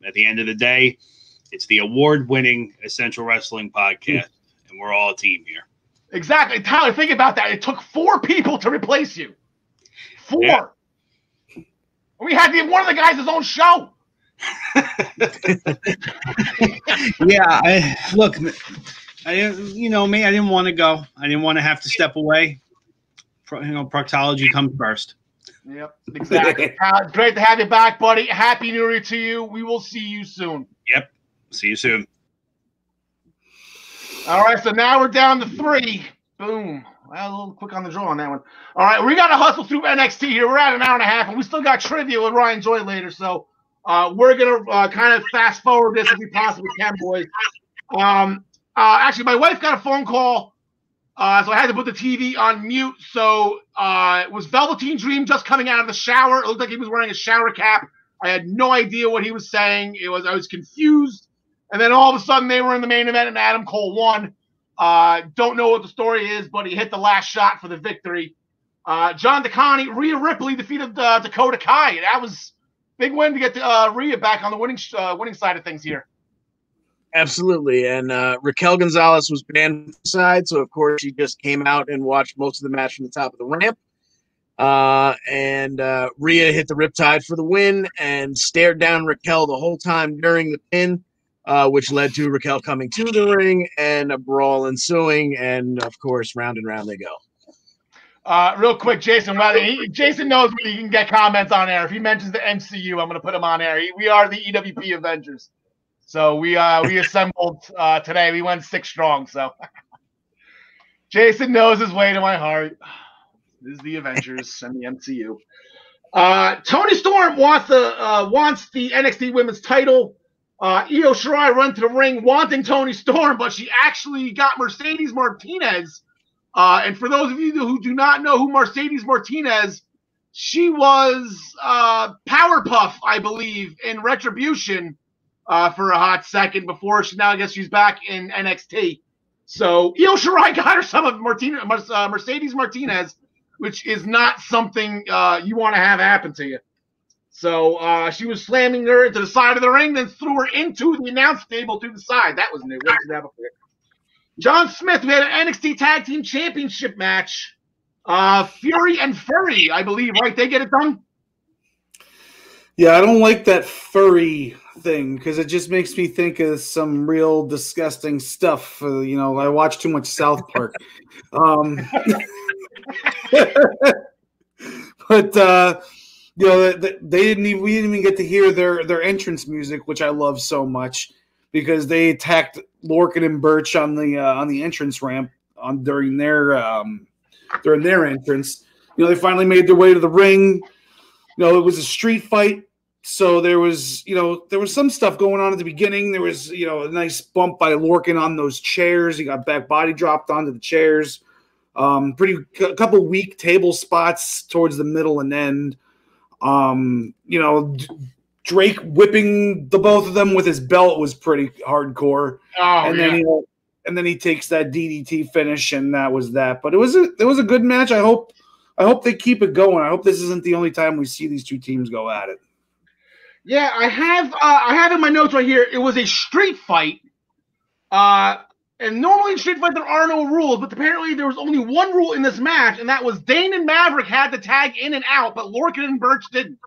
At the end of the day, it's the award-winning Essential Wrestling podcast, and we're all a team here. Exactly. Tyler, think about that. It took 4 people to replace you. 4. Yeah. We had one of the guys his own show. Yeah, look, I didn't want to go. I didn't want to have to step away. Proctology comes first. Yep, exactly. Great to have you back, buddy. Happy New Year to you. We will see you soon. Yep, see you soon. All right, so now we're down to 3. Boom. Well, a little quick on the draw on that one. All right, we got to hustle through NXT here. We're at an hour and a half, and we still got trivia with Ryan Joy later. So we're going to kind of fast forward this if we possibly can, boys. Actually, my wife got a phone call, so I had to put the TV on mute. So it was Velveteen Dream just coming out of the shower. It looked like he was wearing a shower cap. I had no idea what he was saying. I was confused. And then all of a sudden they were in the main event and Adam Cole won. Don't know what the story is, but he hit the last shot for the victory. John DeConnie, Rhea Ripley defeated Dakota Kai. That was a big win to get Rhea back on the winning side of things here. Absolutely. And Raquel Gonzalez was banned from the side, so of course she just came out and watched most of the match from the top of the ramp. And Rhea hit the Riptide for the win and stared down Raquel the whole time during the pin. Which led to Raquel coming to the ring and a brawl ensuing. And, of course, round and round they go. Real quick, Jason. Jason knows when he can get comments on air. If he mentions the MCU, I'm going to put him on air. We are the EWP Avengers. So we assembled today. We went 6 strong. So Jason knows his way to my heart. This is the Avengers and the MCU. Toni Storm wants the NXT Women's title. Io Shirai run to the ring wanting Toni Storm, but she actually got Mercedes Martinez. And for those of you who do not know who Mercedes Martinez, She was Powerpuff, I believe, in Retribution for a hot second before I guess she's back in NXT. So Io Shirai got her some of Mercedes Martinez, which is not something you want to have happen to you. So she was slamming her into the side of the ring, then threw her into the announce table to the side. That was new. What did that before? John Smith, we had an NXT Tag Team Championship match. Fury and Furry, I believe, right? They get it done? Yeah, I don't like that furry thing because it just makes me think of some real disgusting stuff. I watch too much South Park. But we didn't even get to hear their entrance music, which I love so much because they attacked Lorcan and Birch on the entrance ramp during their entrance. They finally made their way to the ring. It was a street fight, so there was some stuff going on at the beginning. There was a nice bump by Lorcan on those chairs. He got back body dropped onto the chairs. A couple weak table spots towards the middle and end. Drake whipping the both of them with his belt was pretty hardcore. And then he takes that DDT finish, and that was that. But it was a good match. I hope they keep it going. I hope this isn't the only time we see these two teams go at it. Yeah, I have in my notes right here. It was a street fight. And normally in street fight there are no rules, but apparently there was only one rule in this match, and that was Dane and Maverick had to tag in and out, but Lorcan and Birch didn't.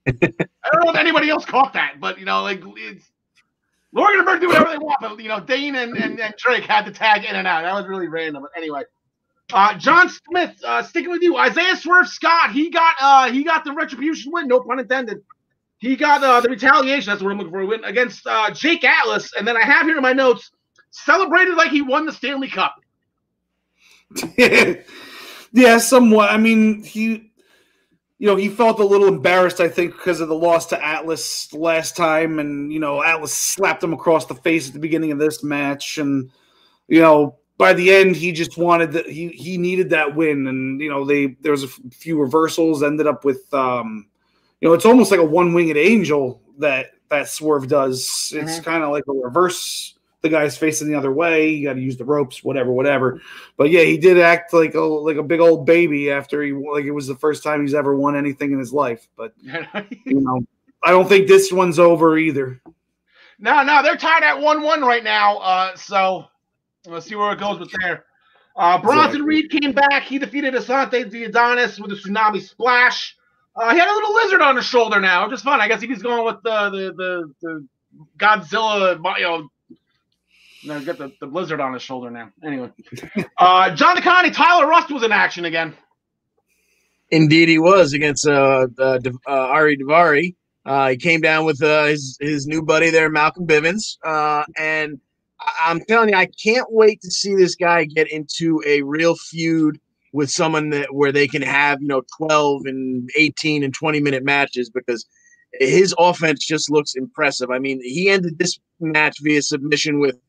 I don't know if anybody else caught that, but it's Lorcan and Birch do whatever they want, but Dane and Drake had to tag in and out. That was really random. But anyway, John Smith, sticking with you, Isaiah Swerve Scott, he got the retribution win, no pun intended. He got the retaliation. That's what I'm looking for. A win against Jake Atlas, and then I have here in my notes, celebrated like he won the Stanley Cup. Yeah, somewhat. I mean, he felt a little embarrassed, I think, because of the loss to Atlas last time, and Atlas slapped him across the face at the beginning of this match, and by the end he just wanted that he needed that win, and there was a few reversals, ended up with it's almost like a one-winged angel that Swerve does. It's kind of like a reverse. The guy's facing the other way. You got to use the ropes, whatever. But yeah, he did act like a big old baby after it was the first time he's ever won anything in his life. But I don't think this one's over either. No, they're tied at 1-1 right now. So let's see where it goes with there. Bronson Reed came back. He defeated Asante Diadonis with a tsunami splash. He had a little lizard on his shoulder now. Just fun. I guess he's going with the Godzilla. Got the blizzard on his shoulder now. Anyway, John DeConnie, Tyler Rust was in action again. Indeed, he was against Ari Daivari. He came down with his new buddy there, Malcolm Bivens, and I'm telling you, I can't wait to see this guy get into a real feud with someone where they can have 12 and 18 and 20-minute matches, because his offense just looks impressive. I mean, he ended this match via submission with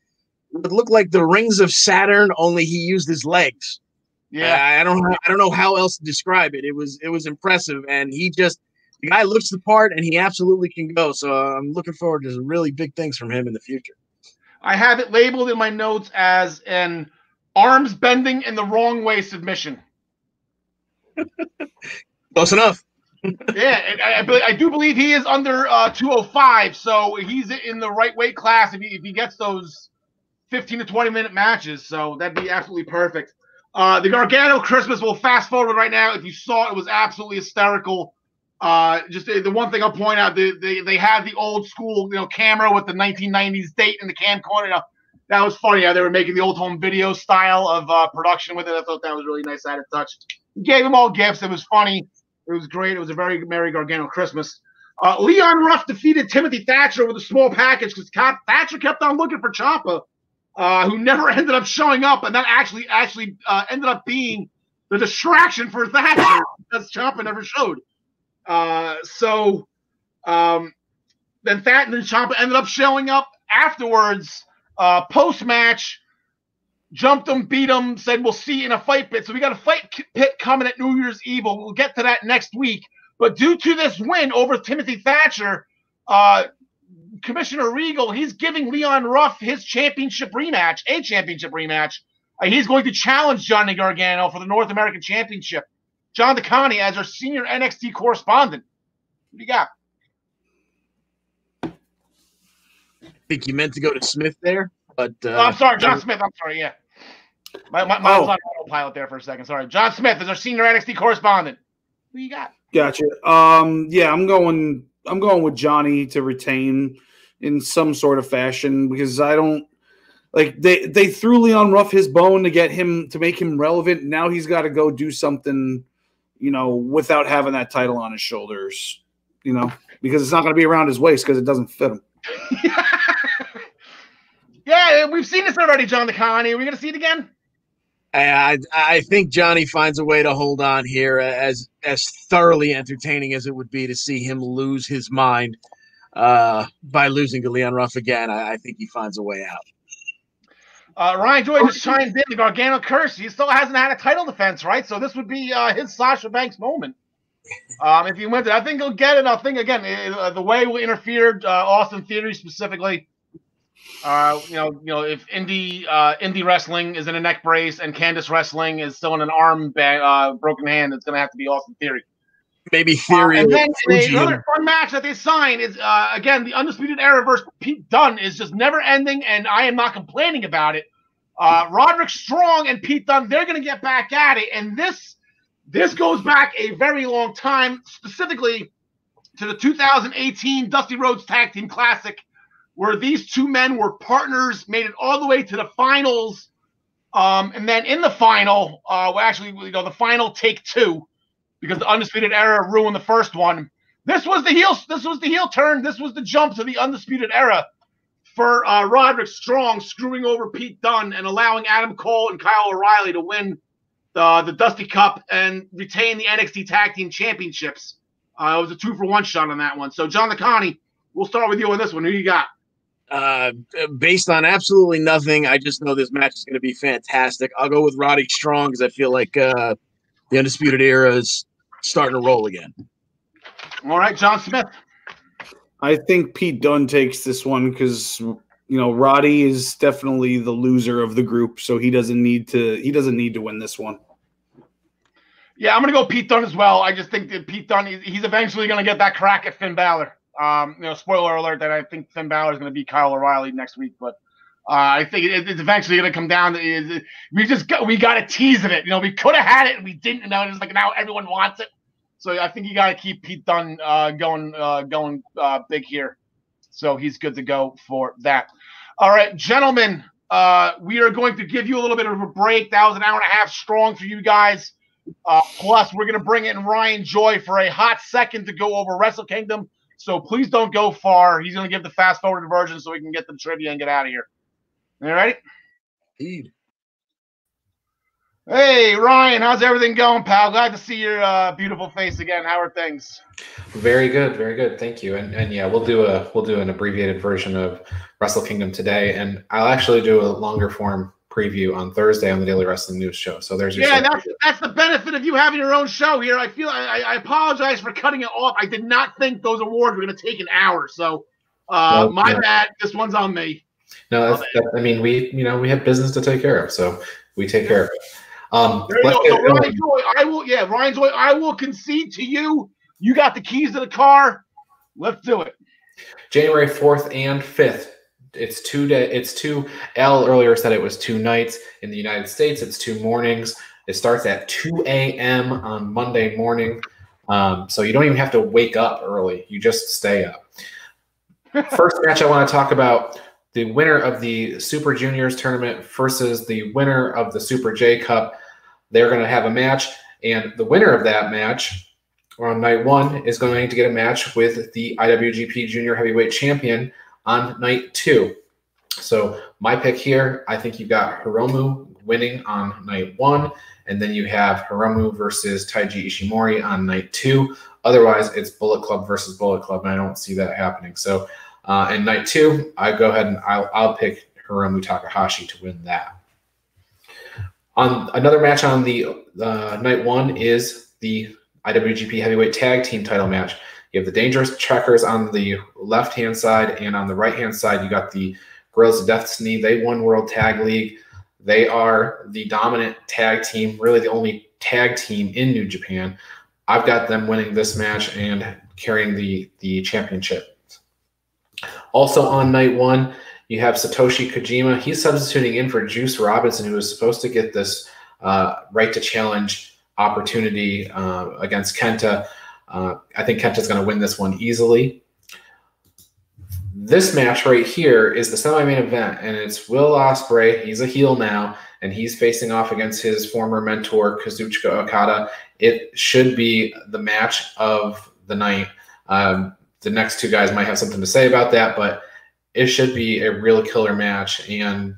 what looked like the rings of Saturn, only he used his legs. Yeah, I don't know how else to describe it. It was impressive, and the guy looks the part, and he absolutely can go. So I'm looking forward to some really big things from him in the future. I have it labeled in my notes as an arms bending in the wrong way submission. Close enough. Yeah, I do believe he is under 205, so he's in the right weight class if he gets those 15 to 20-minute matches, so that'd be absolutely perfect. The Gargano Christmas, we'll fast forward right now. If you saw it, was absolutely hysterical. Just the one thing I'll point out, they had the old school camera with the 1990s date in the camcorder. That was funny how they were making the old home video style of production with it. I thought that was really nice added touch. He gave them all gifts. It was funny. It was great. It was a very Merry Gargano Christmas. Leon Ruff defeated Timothy Thatcher with a small package because Thatcher kept on looking for Ciampa, who never ended up showing up, and that actually ended up being the distraction for Thatcher because Ciampa never showed. Then Ciampa ended up showing up afterwards. Post-match, jumped him, beat him, said we'll see you in a fight pit. So we got a fight pit coming at New Year's Eve. We'll get to that next week. But due to this win over Timothy Thatcher, Commissioner Regal, he's giving Leon Ruff his championship rematch, a championship rematch. He's going to challenge Johnny Gargano for the North American Championship. John DeConnie as our senior NXT correspondent. What do you got? I think you meant to go to Smith there, but I'm sorry, John Smith. I'm sorry, yeah. My was on autopilot there for a second. Sorry. John Smith is our senior NXT correspondent. Who you got? Gotcha. Yeah, I'm going with Johnny to retain in some sort of fashion because I don't like they threw Leon Ruff his bone to make him relevant. Now he's got to go do something, without having that title on his shoulders, because it's not going to be around his waist because it doesn't fit him. Yeah, we've seen this already, John DeConnie. Are we going to see it again? I think Johnny finds a way to hold on here, as thoroughly entertaining as it would be to see him lose his mind by losing to Leon Ruff again. I think he finds a way out. Ryan Joy just chimed in the Gargano curse. He still hasn't had a title defense, right? So this would be his Sasha Banks moment. If he wins it, I think he'll get it. I think, again, the way we interfered, Austin Theory specifically, if indie wrestling is in a neck brace and Candice wrestling is still in an arm broken hand, it's going to have to be Austin Theory. Maybe Theory. And then another fun match that they signed is, again, the Undisputed Era versus Pete Dunne is just never ending, and I am not complaining about it. Roderick Strong and Pete Dunne, they're going to get back at it, and this goes back a very long time, specifically to the 2018 Dusty Rhodes Tag Team Classic, where these two men were partners, made it all the way to the finals, and then in the final, the final take two, because the Undisputed Era ruined the first one. This was the heel turn. This was the jump to the Undisputed Era for Roderick Strong screwing over Pete Dunne and allowing Adam Cole and Kyle O'Reilly to win the Dusty Cup and retain the NXT Tag Team Championships. It was a 2-for-1 shot on that one. So, John DeConnie, we'll start with you on this one. Who you got? Based on absolutely nothing, I just know this match is going to be fantastic. I'll go with Roddy Strong because I feel like the Undisputed Era is starting to roll again. All right, John Smith. I think Pete Dunne takes this one because Roddy is definitely the loser of the group, so he doesn't need to win this one. Yeah, I'm gonna go Pete Dunne as well. I just think that Pete Dunne, he's eventually gonna get that crack at Finn Balor. Spoiler alert that I think Finn Balor is gonna beat Kyle O'Reilly next week, but I think it's eventually gonna come down to we got a tease of it. We could have had it and we didn't. And it's like now everyone wants it. So I think you got to keep Pete Dunne going big here. So he's good to go for that. All right, gentlemen, we are going to give you a little bit of a break. That was an hour and a half strong for you guys. Plus, we're going to bring in Ryan Joy for a hot second to go over Wrestle Kingdom. So please don't go far. He's going to give the fast-forwarded version so we can get the trivia and get out of here. All right? Indeed. Hey, Ryan, how's everything going, pal? Glad to see your beautiful face again. How are things? Very good, very good. Thank you. And yeah, we'll do an abbreviated version of Wrestle Kingdom today, and I'll actually do a longer form preview on Thursday on the Daily Wrestling News Show. So there's your that's the benefit of you having your own show here. I apologize for cutting it off. I did not think those awards were going to take an hour, so my bad. This one's on me. No, we have business to take care of, so we take care of it. There you go. So Ryan Joy, I will concede to you. You got the keys to the car. Let's do it. January 4th and 5th. It's 2 days. Al earlier said it was 2 nights. In the United States, it's 2 mornings. It starts at 2 a.m. on Monday morning. So you don't even have to wake up early. You just stay up. First match I want to talk about, the winner of the Super Juniors tournament versus the winner of the Super J Cup. They're going to have a match, and the winner of that match on night 1 is going to get a match with the IWGP Junior Heavyweight Champion on night 2. So my pick here, I think you got Hiromu winning on night 1, and then you have Hiromu versus Taiji Ishimori on night 2. Otherwise, it's Bullet Club versus Bullet Club, and I don't see that happening. So in night 2, I go ahead and I'll pick Hiromu Takahashi to win that. On another match on the night one is the IWGP Heavyweight Tag Team title match. You have the Dangerous Truckers on the left-hand side, and on the right-hand side, you got the Gorillas of Destiny. They won World Tag League. They are the dominant tag team, really the only tag team in New Japan. I've got them winning this match and carrying the championship. Also on night one, you have Satoshi Kojima. He's substituting in for Juice Robinson, who was supposed to get this right to challenge opportunity against Kenta. I think Kenta's going to win this one easily. This match right here is the semi-main event, and it's Will Ospreay. He's a heel now, and he's facing off against his former mentor, Kazuchika Okada. It should be the match of the night. The next two guys might have something to say about that, but it should be a real killer match. And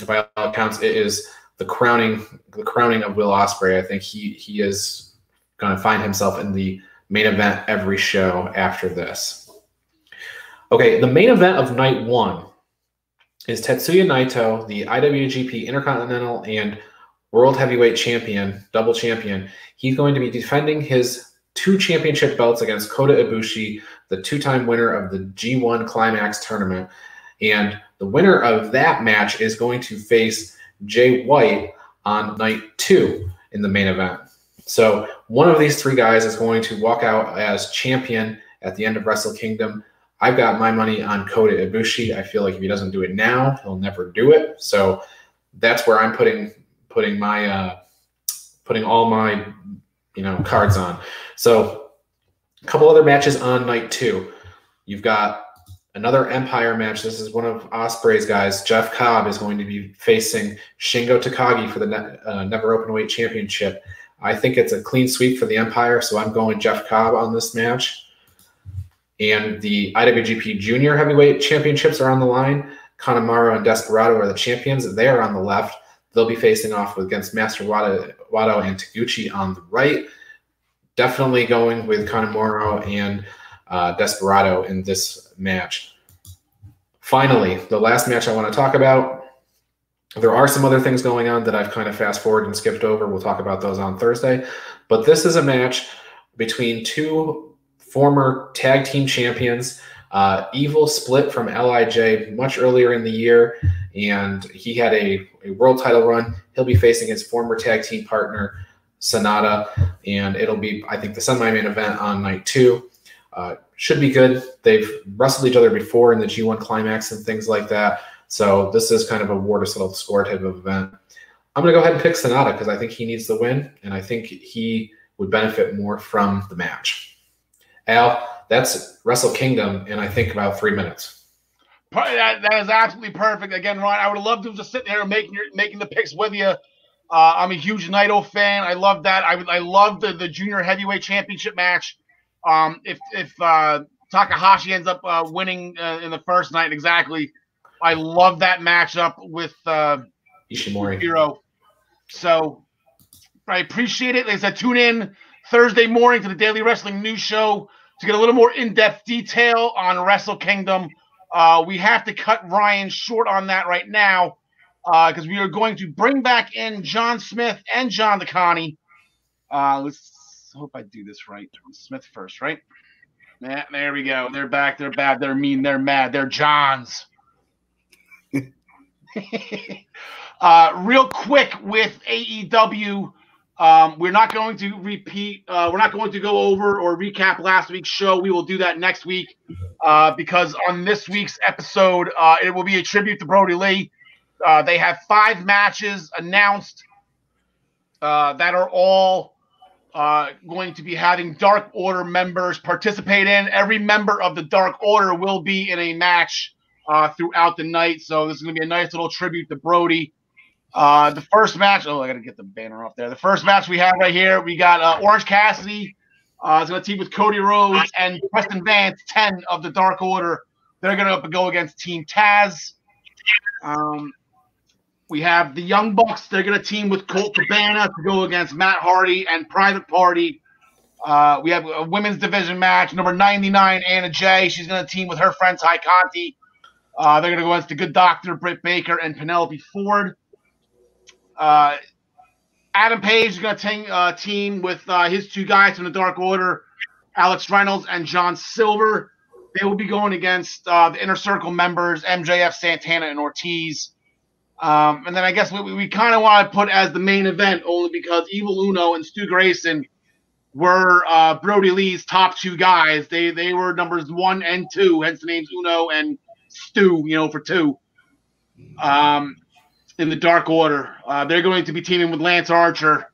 by all accounts, it is the crowning of Will Ospreay. I think he is going to find himself in the main event every show after this. Okay, the main event of night one is Tetsuya Naito, the IWGP Intercontinental and World Heavyweight Champion, double champion. He's going to be defending his 2 championship belts against Kota Ibushi, the 2-time winner of the G1 Climax tournament. And the winner of that match is going to face Jay White on night 2 in the main event. So one of these 3 guys is going to walk out as champion at the end of Wrestle Kingdom. I've got my money on Kota Ibushi. I feel like if he doesn't do it now, he'll never do it. So that's where I'm putting all my cards on. So a couple other matches on night 2. You've got another Empire match. This is one of Ospreay's guys. Jeff Cobb is going to be facing Shingo Takagi for the Never Openweight Championship. I think it's a clean sweep for the Empire, so I'm going Jeff Cobb on this match. And the IWGP Junior Heavyweight Championships are on the line. Kanemaru and Desperado are the champions. They are on the left. They'll be facing off against Master Wado and Taguchi on the right. Definitely going with Kanemaru and Desperado in this match. Finally, the last match I want to talk about. There are some other things going on that I've kind of fast forwarded and skipped over. We'll talk about those on Thursday. But this is a match between 2 former tag team champions. Evil split from LIJ much earlier in the year, and he had a world title run. He'll be facing his former tag team partner, Sonata, and it'll be, I think, the semi-main event on night 2. Should be good. They've wrestled each other before in the G1 Climax and things like that, so this is kind of a war to settle the score type of event. I'm going to go ahead and pick Sonata because I think he needs the win, and I think he would benefit more from the match. Al, that's Wrestle Kingdom in, I think, about 3 minutes. That is absolutely perfect. Again, Ron, I would have loved to just sit there making the picks with you. I'm a huge Naito fan. I love that. I love the Junior Heavyweight Championship match. If Takahashi ends up winning in the first night, exactly, I love that matchup with Ishimori. Hero. So I appreciate it. Like I said, tune in Thursday morning to the Daily Wrestling News Show to get a little more in-depth detail on Wrestle Kingdom. We have to cut Ryan short on that right now because we are going to bring back in John Smith and John DeConnie. Let's hope I do this right. Smith first, right? Yeah, there we go. They're back. They're bad. They're mean. They're mad. They're Johns. Real quick with AEW. We're not going to repeat. We're not going to go over or recap last week's show. We will do that next week because on this week's episode, it will be a tribute to Brody Lee. They have 5 matches announced that are all going to be having Dark Order members participate in. Every member of the Dark Order will be in a match throughout the night. So this is going to be a nice little tribute to Brody. The first match, I got to get the banner up there. The first match we have right here, we got Orange Cassidy. Is going to team with Cody Rhodes and Preston Vance, 10 of the Dark Order. They're going to go against Team Taz. We have the Young Bucks. They're going to team with Colt Cabana to go against Matt Hardy and Private Party. We have a women's division match. Number 99, Anna Jay. She's going to team with her friend Ty Conti. They're going to go against the Good Doctor, Britt Baker, and Penelope Ford. Adam Page is going to team with his two guys from the Dark Order, Alex Reynolds and John Silver. They will be going against the Inner Circle members, MJF, Santana, and Ortiz. And then I guess we kind of want to put as the main event only because Evil Uno and Stu Grayson were Brody Lee's top two guys. They were numbers 1 and 2, hence the names Uno and Stu, for 2. In the Dark Order. They're going to be teaming with Lance Archer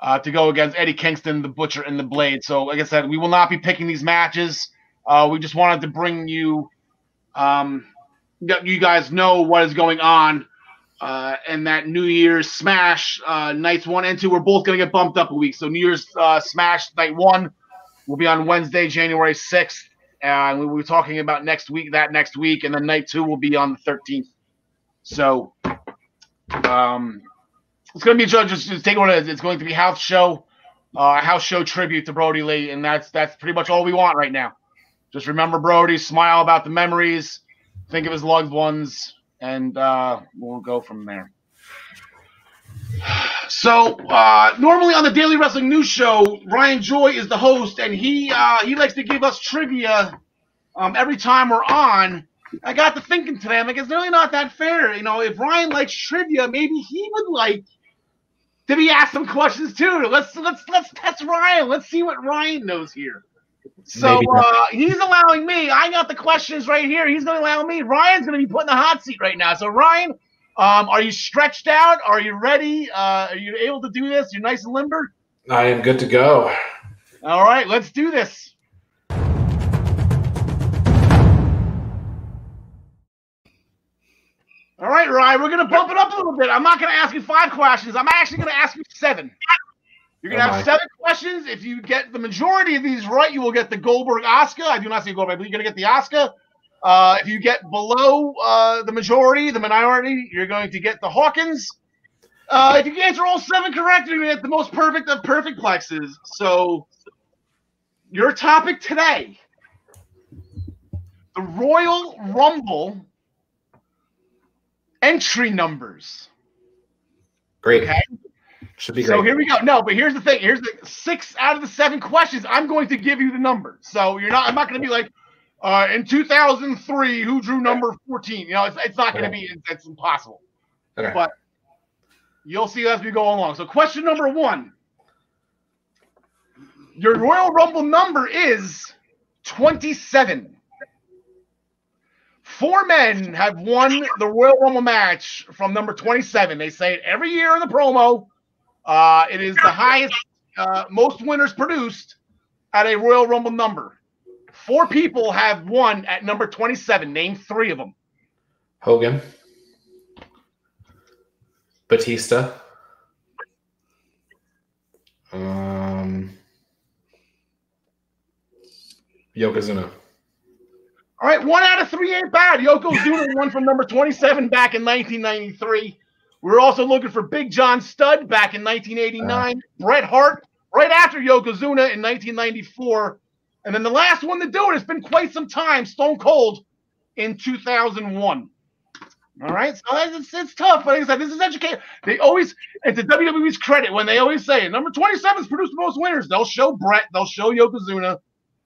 to go against Eddie Kingston, the Butcher, and the Blade. So, like I said, we will not be picking these matches. We just wanted to bring you, you guys know what is going on. And that New Year's Smash nights 1 and 2, we're both going to get bumped up a week. So New Year's Smash night 1 will be on Wednesday, January 6th. And we will be talking about next week, and then night 2 will be on the 13th. So it's going to be just take what it is. It's going to be house show tribute to Brody Lee, and that's pretty much all we want right now. Just remember Brody, smile about the memories, think of his loved ones, and we'll go from there. So normally on the Daily Wrestling News Show, Ryan Joy is the host, and he likes to give us trivia every time we're on. I got to thinking today, I'm like, it's really not that fair. If Ryan likes trivia, maybe he would like to be asked some questions too. Let's test Ryan. Let's see what Ryan knows here. So he's allowing me. I got the questions right here. He's going to allow me. Ryan's going to be put in the hot seat right now. So Ryan, are you stretched out? Are you ready? Are you able to do this? You're nice and limber? I am good to go. All right, let's do this. All right, Ryan, we're going to bump it up a little bit. I'm not going to ask you 5 questions. I'm actually going to ask you 7. You're going to have 7 questions. If you get the majority of these right, you will get the Goldberg Oscar. I do not say Goldberg, but you're going to get the Oscar. If you get below the minority, you're going to get the Hawkins. If you can answer all 7 correct, you're going to get the most perfect of perfect plexes. So your topic today, the Royal Rumble entry numbers. Great. Okay. Should be great. So here we go. No, but here's the thing. Here's the 6 out of the 7 questions. I'm going to give you the numbers. So I'm not going to be like, in 2003, who drew number 14? It's not going to be. It's impossible. Okay. But you'll see as we go along. So question number 1. Your Royal Rumble number is 27. 4 men have won the Royal Rumble match from number 27. They say it every year in the promo. It is the highest, most winners produced at a Royal Rumble number. 4 people have won at number 27. Name 3 of them. Hogan. Batista. Yokozuna. All right, 1 out of 3 ain't bad. Yokozuna won from number 27 back in 1993. We're also looking for Big John Studd back in 1989. Bret Hart right after Yokozuna in 1994. And then the last one to do it, it's been quite some time, Stone Cold in 2001. All right, so it's tough, but like I said, this is education. They always, and to WWE's credit, when they always say number 27's produced the most winners, they'll show Bret, they'll show Yokozuna,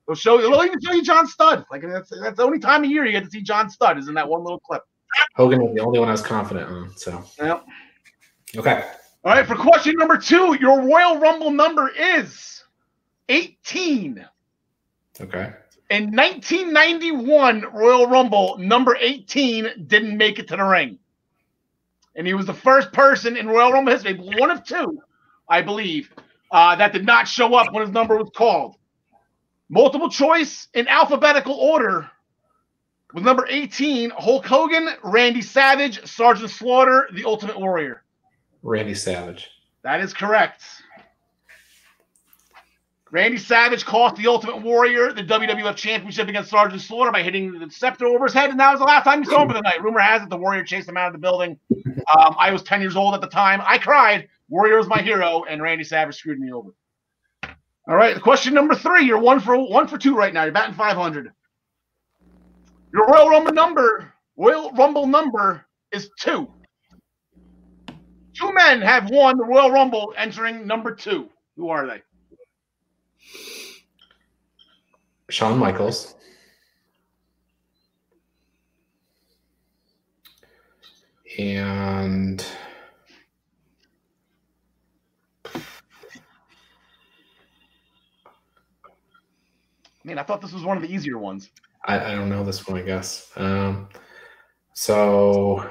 they'll even show you John Studd. Like that's the only time of year you get to see John Studd is in that one little clip. Hogan was the only one I was confident on. So yep. Okay. All right, for question number 2, your Royal Rumble number is 18. Okay. In 1991, Royal Rumble number 18 didn't make it to the ring. And he was the first person in Royal Rumble history, one of 2, I believe, that did not show up when his number was called. Multiple choice in alphabetical order with number 18, Hulk Hogan, Randy Savage, Sergeant Slaughter, The Ultimate Warrior. Randy Savage. That is correct. Randy Savage cost the Ultimate Warrior the WWF Championship against Sergeant Slaughter by hitting the scepter over his head, and that was the last time you saw him for the night. Rumor has it the Warrior chased him out of the building. I was 10 years old at the time. I cried. Warrior was my hero, and Randy Savage screwed me over. All right, question number 3. You're 1 for 2 right now. You're batting 500. Your Royal Rumble number is 2. 2 men have won the Royal Rumble entering number 2. Who are they? Shawn Michaels. And Man, I thought this was one of the easier ones. I don't know this one, I guess. So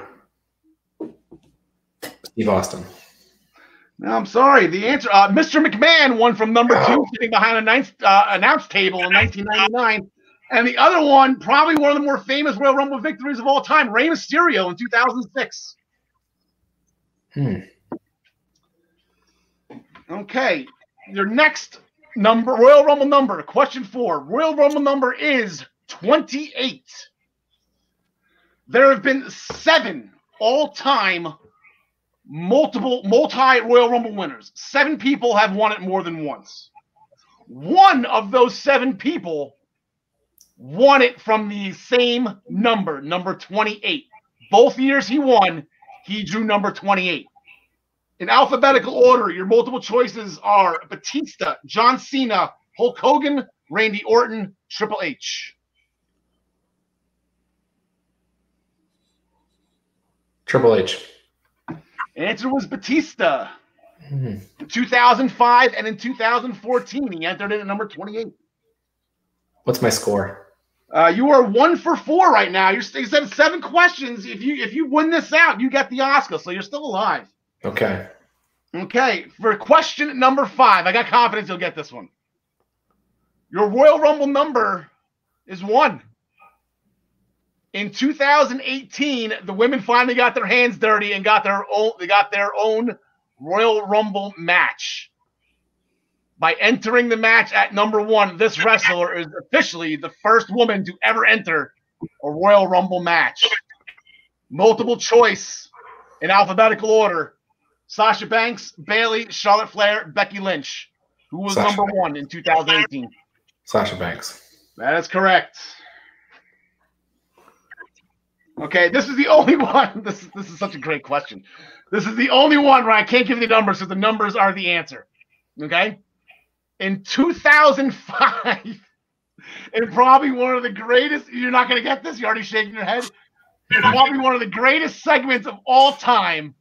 Steve Austin. No, I'm sorry. The answer, Mr. McMahon won from number 2, sitting behind a nice announce table in 1999. And the other one, probably one of the more famous Royal Rumble victories of all time, Rey Mysterio in 2006. Okay, your next number, Royal Rumble number, question 4. Royal Rumble number is 28. There have been 7 all-time multi-Royal Rumble winners. 7 people have won it more than once. One of those 7 people won it from the same number, number 28. Both years he won, he drew number 28. In alphabetical order, your multiple choices are Batista, John Cena, Hulk Hogan, Randy Orton, Triple H. Triple H. Answer was Batista. In 2005 and in 2014, he entered in at number 28. What's my score? You are 1 for 4 right now. You said 7 questions. If you win this out, you get the Oscar, so you're still alive. Okay. Okay, for question number 5, I got confidence you'll get this one. Your Royal Rumble number is 1. In 2018, the women finally got their hands dirty and got their own Royal Rumble match. By entering the match at number 1, this wrestler is officially the first woman to ever enter a Royal Rumble match. Multiple choice in alphabetical order. Sasha Banks, Bayley, Charlotte Flair, Becky Lynch. Who was number 1 in 2018? Sasha Banks. That is correct. Okay, this is the only one. This is such a great question. This is the only one where I can't give you the numbers, so the numbers are the answer. Okay? In 2005, and probably one of the greatest, you're not going to get this, you're already shaking your head. It's probably one of the greatest segments of all time.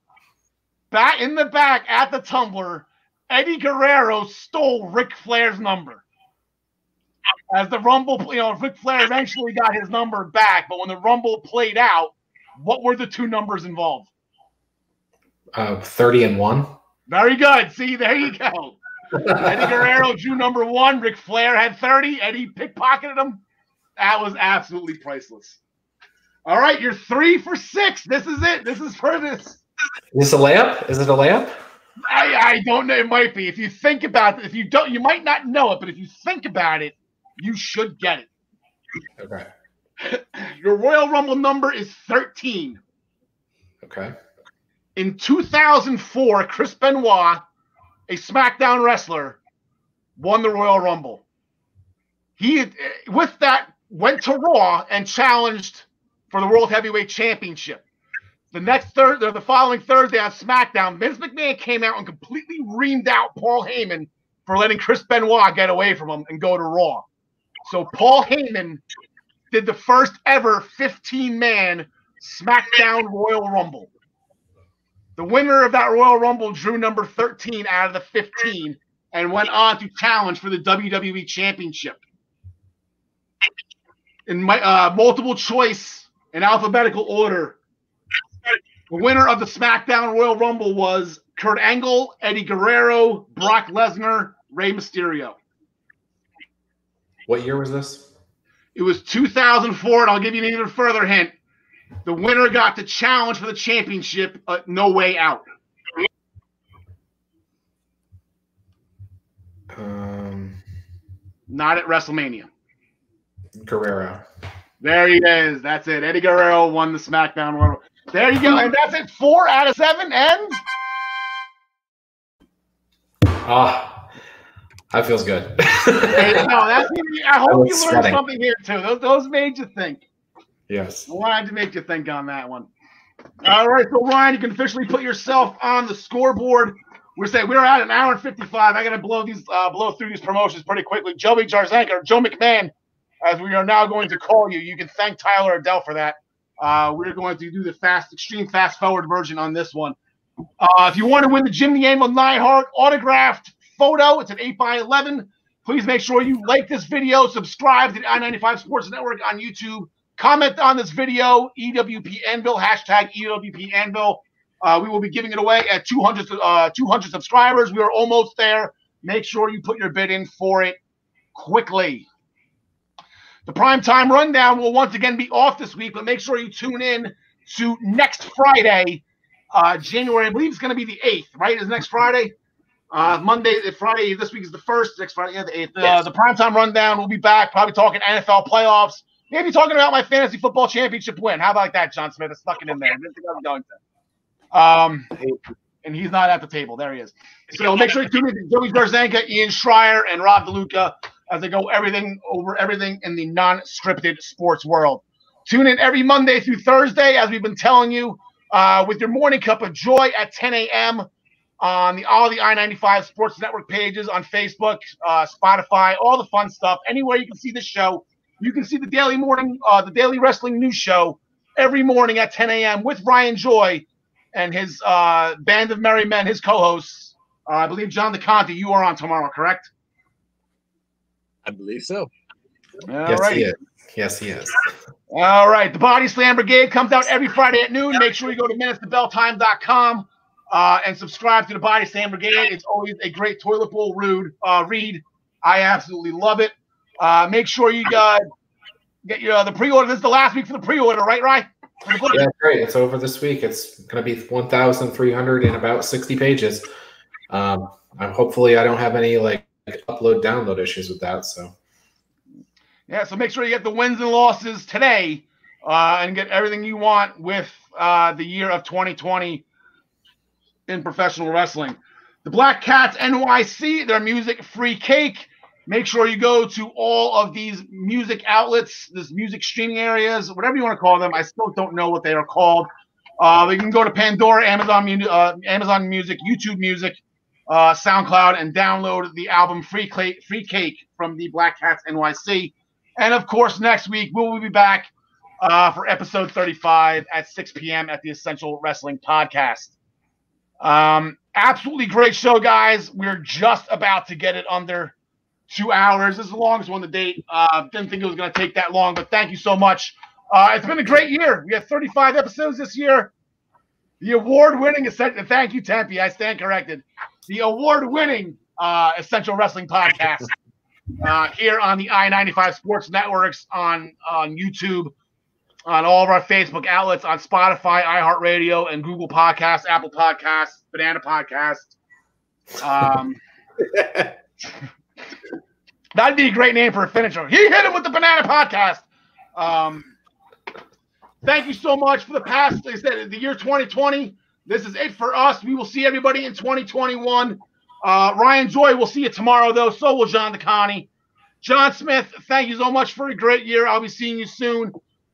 Back in the back at the Tumbler, Eddie Guerrero stole Ric Flair's number. As the Rumble, Ric Flair eventually got his number back, but when the Rumble played out, what were the 2 numbers involved? 30 and 1. Very good. See, there you go. Eddie Guerrero drew number 1. Ric Flair had 30. Eddie pickpocketed him. That was absolutely priceless. All right, you're 3 for 6. This is it. This is for this. Is this a layup? Is it a layup? I don't know. It might be. If you think about it, if you don't, you might not know it, but if you think about it, you should get it. Okay. Your Royal Rumble number is 13. Okay. In 2004, Chris Benoit, a SmackDown wrestler, won the Royal Rumble. He, with that, went to Raw and challenged for the World Heavyweight Championship. The following Thursday on SmackDown, Vince McMahon came out and completely reamed out Paul Heyman for letting Chris Benoit get away from him and go to Raw. So Paul Heyman did the first ever 15-man SmackDown Royal Rumble. The winner of that Royal Rumble drew number 13 out of the 15 and went on to challenge for the WWE Championship. In multiple choice in alphabetical order, the winner of the SmackDown Royal Rumble was Kurt Angle, Eddie Guerrero, Brock Lesnar, Rey Mysterio. What year was this? It was 2004, and I'll give you an even further hint. The winner got to challenge for the championship, No Way Out. Not at WrestleMania. Guerrero. There he is. That's it. Eddie Guerrero won the SmackDown Royal Rumble. There you go. And that's it. 4 out of 7 ends. That feels good. There you go. I hope you learned something here, too. Those made you think. Yes. I wanted to make you think on that one. All right, so Ryan, you can officially put yourself on the scoreboard. We're at an hour and 55. I got to blow through these promotions pretty quickly. Joey Jarzenka, or Joe McMahon, as we are now going to call you. You can thank Tyler Adelle for that. We're going to do the extreme fast forward version on this one. If you want to win the Jim the Anvil Neidhart autographed photo, it's an 8x11. Please make sure you like this video, subscribe to the I-95 Sports Network on YouTube, comment on this video, EWP Anvil, hashtag EWP Anvil. We will be giving it away at 200 subscribers. We are almost there. Make sure you put your bid in for it quickly. The primetime rundown will once again be off this week, but make sure you tune in to next Friday, January. I believe it's going to be the 8th, right? Is next Friday? Friday. This week is the 1st. Next Friday, the 8th. Yes. The primetime rundown. We'll be back, probably talking NFL playoffs. Maybe talking about my fantasy football championship win. How about that, John Smith? It's stuck it in there. I didn't think I was going to. And he's not at the table. There he is. So make sure you tune in to Joey Garzanka, Ian Schreier, and Rob DeLuca as they go over everything in the non-scripted sports world. Tune in every Monday through Thursday, as we've been telling you, with your morning cup of joy at 10 a.m. on all the I-95 Sports Network pages on Facebook, Spotify, all the fun stuff. Anywhere you can see this show, you can see the daily wrestling news show every morning at 10 a.m. with Ryan Joy and his band of merry men, his co-hosts. I believe John DeConte, you are on tomorrow, correct? I believe so. Yes, he is. All right. The Body Slam Brigade comes out every Friday at noon. Make sure you go to minutestobelltime.com and subscribe to the Body Slam Brigade. It's always a great toilet bowl read. I absolutely love it. Make sure you get the pre-order. This is the last week for the pre-order, right, Ryan? Yeah, great. It's over this week. It's going to be 1,300 and about 60 pages. Hopefully I don't have any upload-download issues with that. So yeah, so make sure you get the wins and losses today and get everything you want with the year of 2020 in professional wrestling. The Black Cats NYC, their music-free cake. Make sure you go to all of these music outlets, these music streaming areas, whatever you want to call them. I still don't know what they are called. You can go to Pandora, Amazon Music, YouTube Music, SoundCloud, and download the album Free Cake from the Black Cats NYC. And, of course, next week we will be back for episode 35 at 6 p.m. at the Essential Wrestling Podcast. Absolutely great show, guys. We're just about to get it under 2 hours. This is the longest one to date. Didn't think it was going to take that long, but thank you so much. It's been a great year. We had 35 episodes this year. The award-winning thank you, Tempe. I stand corrected. The award-winning Essential Wrestling Podcast here on the I-95 Sports Networks, on YouTube, on all of our Facebook outlets, on Spotify, iHeartRadio, and Google Podcasts, Apple Podcasts, Banana Podcast. That'd be a great name for a finisher. He hit him with the Banana Podcast. Thank you so much for the past, like I said, the year 2020. This is it for us. We will see everybody in 2021. Ryan Joy, we'll see you tomorrow, though. So will John DeConte. John Smith, thank you so much for a great year. I'll be seeing you soon.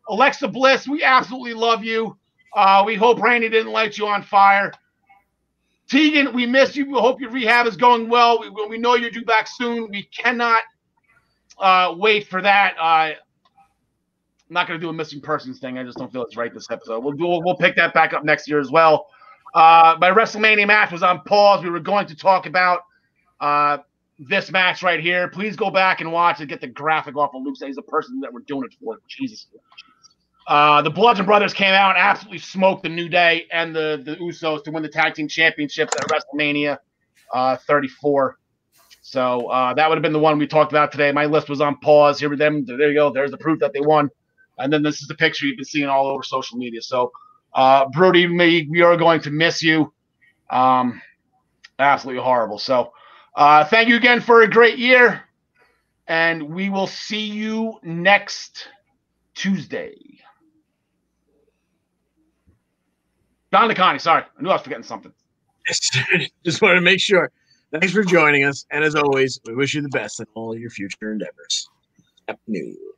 Alexa Bliss, we absolutely love you. We hope Randy didn't light you on fire. Tegan, we miss you. We hope your rehab is going well. We know you're due back soon. We cannot wait for that. I'm not going to do a missing persons thing. I just don't feel it's right this episode. We'll pick that back up next year as well. My WrestleMania match was on pause. We were going to talk about this match right here. Please go back and watch and get the graphic off of Luke. He's the person that we're doing it for. Jesus. The Bludgeon Brothers came out and absolutely smoked the New Day and the Usos to win the tag team championships at WrestleMania 34. So that would have been the one we talked about today. My list was on pause. Here with them. There you go. There's the proof that they won. And then this is the picture you've been seeing all over social media. So, Brody, we are going to miss you. Absolutely horrible. So, thank you again for a great year. And we will see you next Tuesday. Don DeConte, sorry. I knew I was forgetting something. Just wanted to make sure. Thanks for joining us. And as always, we wish you the best in all your future endeavors. Happy New Year.